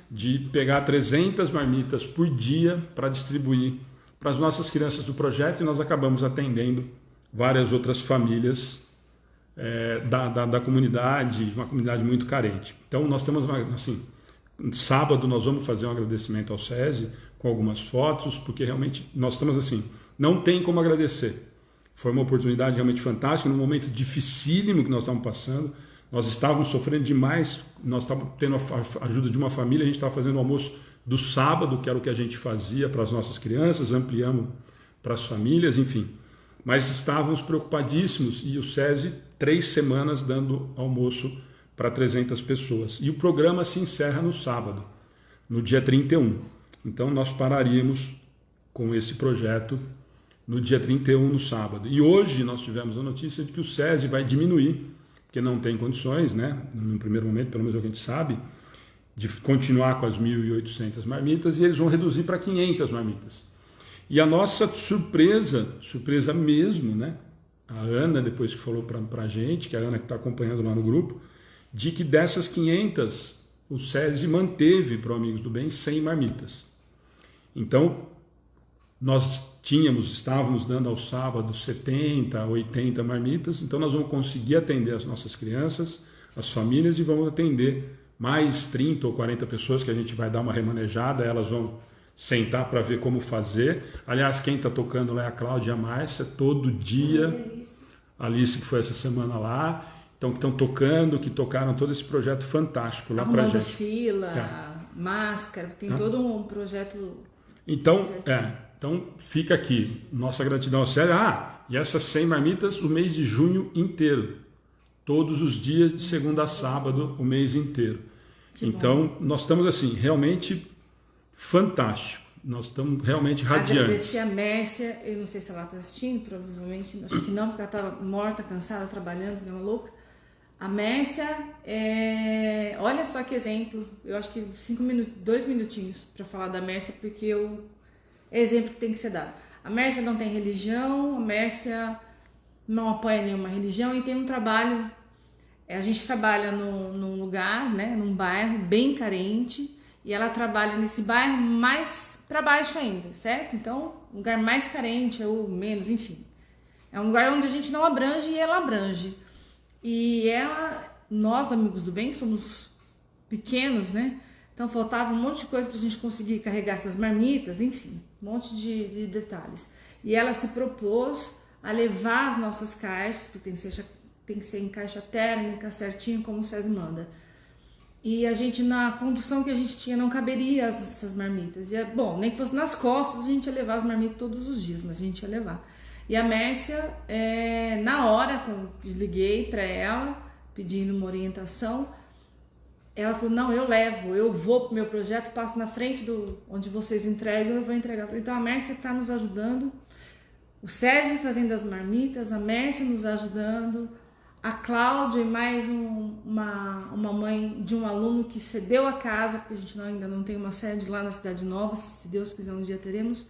Speaker 1: de pegar 300 marmitas por dia para distribuir para as nossas crianças do projeto, e nós acabamos atendendo várias outras famílias da comunidade, uma comunidade muito carente. Então nós temos, assim, sábado nós vamos fazer um agradecimento ao SESI com algumas fotos, porque realmente nós estamos assim, não tem como agradecer. Foi uma oportunidade realmente fantástica, num momento dificílimo que nós estávamos passando. Nós estávamos sofrendo demais, nós estávamos tendo a ajuda de uma família, a gente estava fazendo o almoço do sábado, que era o que a gente fazia para as nossas crianças, ampliamos para as famílias, enfim. Mas estávamos preocupadíssimos, e o SESI, 3 semanas dando almoço para 300 pessoas. E o programa se encerra no sábado, no dia 31. Então nós pararíamos com esse projeto no dia 31, no sábado. E hoje nós tivemos a notícia de que o SESI vai diminuir, porque não tem condições, né, no primeiro momento, pelo menos é o que a gente sabe, de continuar com as 1.800 marmitas, e eles vão reduzir para 500 marmitas. E a nossa surpresa mesmo, né, a Ana, depois que falou para a gente, que é a Ana que está acompanhando lá no grupo, de que dessas 500, o SESI manteve para o Amigos do Bem 100 marmitas. Então, nós estávamos dando aos sábados 70, 80 marmitas, então nós vamos conseguir atender as nossas crianças, as famílias, e vamos atender mais 30 ou 40 pessoas que a gente vai dar uma remanejada, elas vão sentar para ver como fazer. Aliás, quem está tocando lá é a Cláudia e a Márcia, todo dia. A Alice, que foi essa semana lá. Então, que estão tocando, que tocaram todo esse projeto fantástico lá para a gente.
Speaker 2: Fila, máscara, tem todo um projeto.
Speaker 1: Então, então fica aqui nossa gratidão ao SESI. E essas 100 marmitas o mês de junho inteiro. Todos os dias, de segunda a sábado, o mês inteiro. Então, nós estamos assim, realmente fantástico. Nós estamos realmente radiantes.
Speaker 2: Agradecer a Mércia, eu não sei se ela está assistindo, provavelmente, acho que não, porque ela estava morta, cansada, trabalhando, ela louca. A Mércia, olha só que exemplo, eu acho que 2 minutinhos para falar da Mércia, porque é exemplo que tem que ser dado. A Mércia não tem religião, a Mércia não apoia nenhuma religião e tem um trabalho, a gente trabalha num lugar, né, num bairro bem carente, e ela trabalha nesse bairro mais para baixo ainda, certo? Então, um lugar mais carente ou menos, enfim. É um lugar onde a gente não abrange e ela abrange. E nós, Amigos do Bem, somos pequenos, né? Então faltava um monte de coisa para a gente conseguir carregar essas marmitas, enfim, um monte de detalhes. E ela se propôs a levar as nossas caixas, porque tem que ser em caixa térmica, certinho, como o SESI manda. E a gente, na condução que a gente tinha, não caberia essas marmitas. E, bom, nem que fosse nas costas, a gente ia levar as marmitas todos os dias, mas a gente ia levar. E a Mércia, na hora, quando liguei para ela, pedindo uma orientação, ela falou, não, eu levo, eu vou para o meu projeto, passo na frente onde vocês entregam, eu vou entregar. Então a Mércia está nos ajudando, o SESI fazendo as marmitas, a Mércia nos ajudando, a Cláudia e mais uma mãe de um aluno que cedeu a casa, porque a gente ainda não tem uma sede lá na Cidade Nova, se Deus quiser um dia teremos,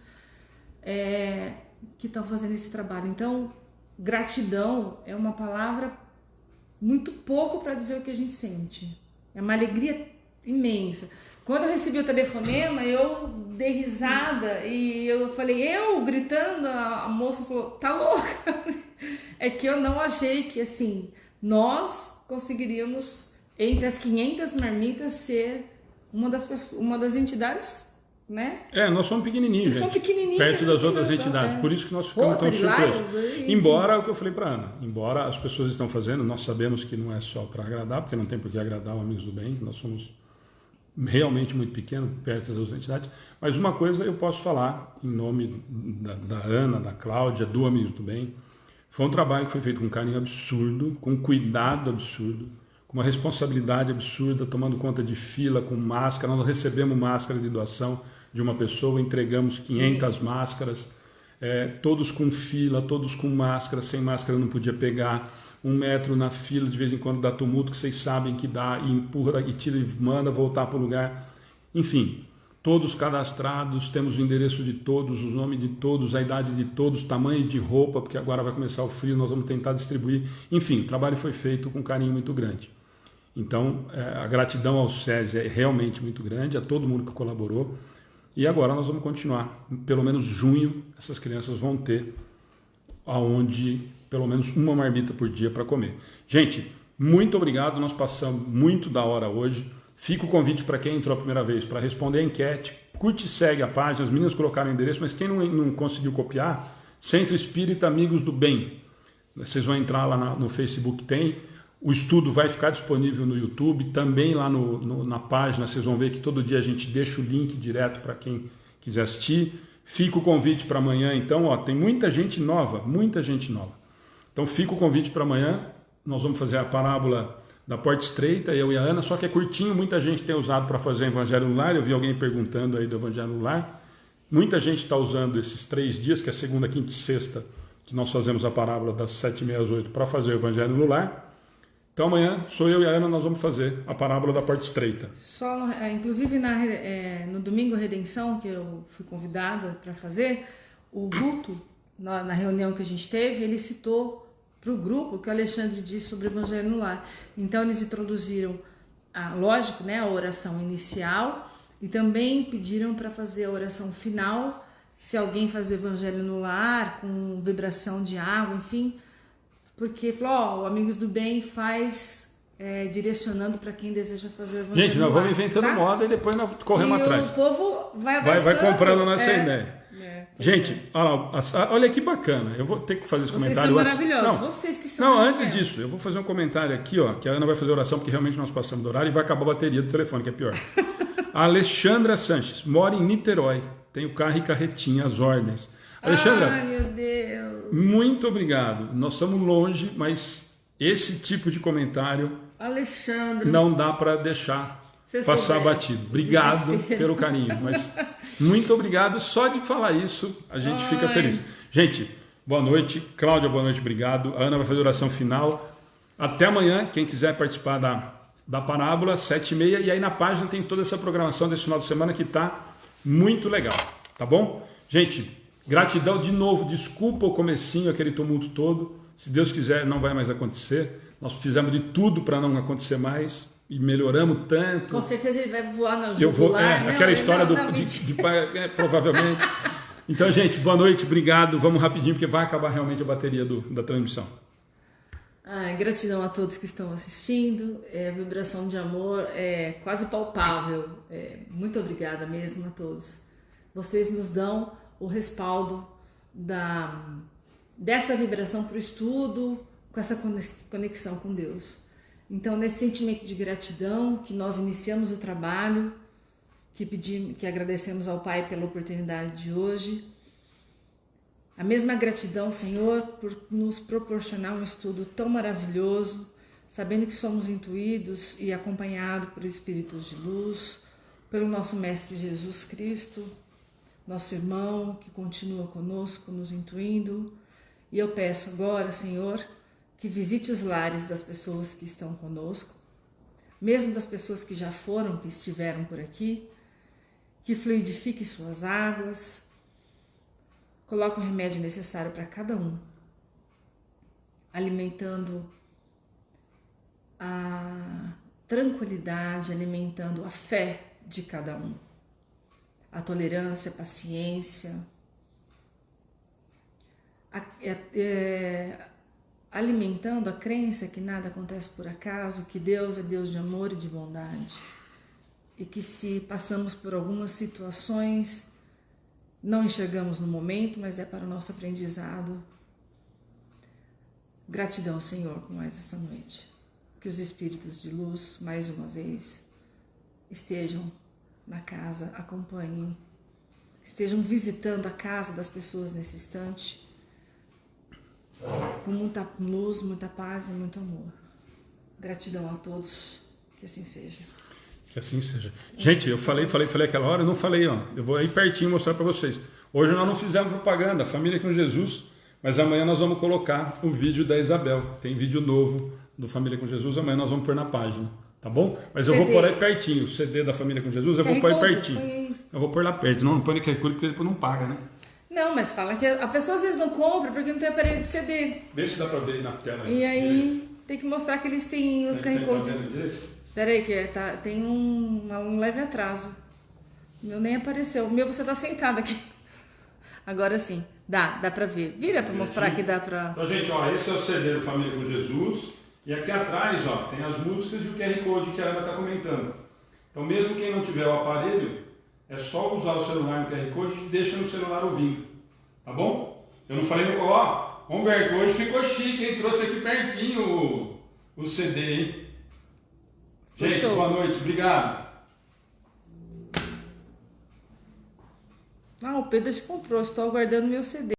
Speaker 2: que estão fazendo esse trabalho. Então, gratidão é uma palavra muito pouco para dizer o que a gente sente. É uma alegria imensa. Quando eu recebi o telefonema, eu dei risada e eu falei, gritando, a moça falou, tá louca? É que eu não achei que, assim, nós conseguiríamos, entre as 500 marmitas, ser uma das entidades, né?
Speaker 1: Nós somos pequenininhos, gente. Perto das outras entidades. Por isso que nós ficamos tão surpresos. Embora, o que eu falei para Ana, embora as pessoas estão fazendo, nós sabemos que não é só para agradar, porque não tem por que agradar o Amigos do Bem, nós somos realmente muito pequenos, perto das outras entidades. Mas uma coisa eu posso falar, em nome da Ana, da Cláudia, do Amigos do Bem, foi um trabalho que foi feito com carinho absurdo, com cuidado absurdo, com uma responsabilidade absurda, tomando conta de fila, com máscara. Nós recebemos máscara de doação de uma pessoa, entregamos 500 máscaras, todos com fila, todos com máscara, sem máscara não podia pegar, 1 metro na fila, de vez em quando dá tumulto, que vocês sabem que dá, e empurra, e tira e manda voltar para o lugar. Enfim, todos cadastrados, temos o endereço de todos, os nomes de todos, a idade de todos, tamanho de roupa, porque agora vai começar o frio, nós vamos tentar distribuir. Enfim, o trabalho foi feito com carinho muito grande. Então, a gratidão ao SESI é realmente muito grande, a todo mundo que colaborou. E agora nós vamos continuar. Pelo menos junho, essas crianças vão ter aonde pelo menos uma marmita por dia para comer. Gente, muito obrigado. Nós passamos muito da hora hoje. Fica o convite para quem entrou a primeira vez para responder a enquete. Curte e segue a página. As meninas colocaram o endereço, mas quem não conseguiu copiar, Centro Espírita Amigos do Bem. Vocês vão entrar lá no Facebook, tem. O estudo vai ficar disponível no YouTube, também lá na página. Vocês vão ver que todo dia a gente deixa o link direto para quem quiser assistir. Fica o convite para amanhã, então, ó, tem muita gente nova. Então fica o convite para amanhã. Nós vamos fazer a parábola da Porta Estreita, eu e a Ana, só que é curtinho, muita gente tem usado para fazer Evangelho no Lar. Eu vi alguém perguntando aí do Evangelho no Lar. Muita gente está usando esses 3 dias, que é segunda, quinta e sexta, que nós fazemos a parábola das 7h30 às 8h para fazer o Evangelho no Lar. Então amanhã, sou eu e a Ana, nós vamos fazer a parábola da Porta Estreita.
Speaker 2: Inclusive no domingo Redenção, que eu fui convidada para fazer, o Guto, na reunião que a gente teve, ele citou para o grupo que o Alexandre disse sobre o Evangelho no Lar. Então eles introduziram, lógico, né, a oração inicial e também pediram para fazer a oração final, se alguém faz o Evangelho no Lar com vibração de água, enfim, porque falou, o Amigos do Bem faz direcionando para quem deseja fazer o Evangelho no Lar.
Speaker 1: Gente, nós vamos inventando moda e depois nós corremos atrás.
Speaker 2: E o povo vai
Speaker 1: comprando a nossa ideia. Gente, olha que bacana. Eu vou ter que fazer esse comentário.
Speaker 2: Vocês são maravilhosos. Vocês que são.
Speaker 1: Não, antes disso, eu vou fazer um comentário aqui, ó, que a Ana vai fazer oração, porque realmente nós passamos do horário e vai acabar a bateria do telefone, que é pior. A Alexandra Sanches mora em Niterói. Tem o carro e carretinha, as ordens. Alexandra,
Speaker 2: ai, meu Deus.
Speaker 1: Muito obrigado. Nós estamos longe, mas esse tipo de comentário,
Speaker 2: Alexandra,
Speaker 1: não dá para deixar passar batido. Obrigado pelo carinho, mas muito obrigado. Só de falar isso, a gente fica feliz. Gente, boa noite. Cláudia, boa noite, obrigado. A Ana vai fazer a oração final. Até amanhã, quem quiser participar da parábola, 7h30. E aí na página tem toda essa programação desse final de semana que está muito legal, tá bom? Gente, gratidão de novo. Desculpa o comecinho, aquele tumulto todo. Se Deus quiser, não vai mais acontecer. Nós fizemos de tudo para não acontecer mais. E melhoramos tanto.
Speaker 2: Com certeza ele vai voar na jugular.
Speaker 1: Aquela história provavelmente. Então, gente, boa noite, obrigado. Vamos rapidinho, porque vai acabar realmente a bateria da transmissão.
Speaker 2: Gratidão a todos que estão assistindo. A vibração de amor é quase palpável. Muito obrigada mesmo a todos. Vocês nos dão o respaldo dessa vibração para o estudo, com essa conexão com Deus. Então, nesse sentimento de gratidão que nós iniciamos o trabalho, que agradecemos ao Pai pela oportunidade de hoje. A mesma gratidão, Senhor, por nos proporcionar um estudo tão maravilhoso, sabendo que somos intuídos e acompanhados por espíritos de luz, pelo nosso Mestre Jesus Cristo, nosso irmão que continua conosco, nos intuindo. E eu peço agora, Senhor, que visite os lares das pessoas que estão conosco, mesmo das pessoas que já foram, que estiveram por aqui, que fluidifique suas águas, coloque o remédio necessário para cada um, alimentando a tranquilidade, alimentando a fé de cada um, a tolerância, a paciência, alimentando a crença que nada acontece por acaso, que Deus é Deus de amor e de bondade, e que se passamos por algumas situações, não enxergamos no momento, mas é para o nosso aprendizado. Gratidão, Senhor, por mais essa noite. Que os espíritos de luz, mais uma vez, estejam na casa, acompanhem, estejam visitando a casa das pessoas nesse instante, com muita luz, muita paz e muito amor. Gratidão a todos, que assim seja.
Speaker 1: Que assim seja. Gente, eu falei aquela hora, eu não falei, ó. Eu vou aí pertinho mostrar para vocês. Hoje nós não fizemos propaganda, Família com Jesus, mas amanhã nós vamos colocar o vídeo da Isabel. Tem vídeo novo do Família com Jesus, amanhã nós vamos pôr na página, tá bom? Mas CD. Eu vou pôr aí pertinho, o CD da Família com Jesus, eu vou pôr aí pertinho. Eu vou pôr lá perto, não põe naquele código porque depois não paga, né?
Speaker 2: Não, mas fala que a pessoa às vezes não compra porque não tem aparelho de CD.
Speaker 1: Vê se dá pra ver aí na tela.
Speaker 2: E aí tem que mostrar que eles têm o QR Code. Peraí, que tem um leve atraso. O meu nem apareceu. O meu você tá sentado aqui. Agora sim. Dá pra ver. Vira pra mostrar que dá pra...
Speaker 1: Então, gente, ó, esse é o CD do Família com Jesus. E aqui atrás, ó, tem as músicas e o QR Code que a Ana está comentando. Então, mesmo quem não tiver o aparelho, é só usar o celular no QR Code e deixa no celular ouvindo. Tá bom? Eu não falei no... Ó, Humberto, hoje ficou chique, hein? Trouxe aqui pertinho o CD, hein? Gente, boa noite. Obrigado.
Speaker 2: Ah, o Pedro comprou. Estou aguardando meu CD.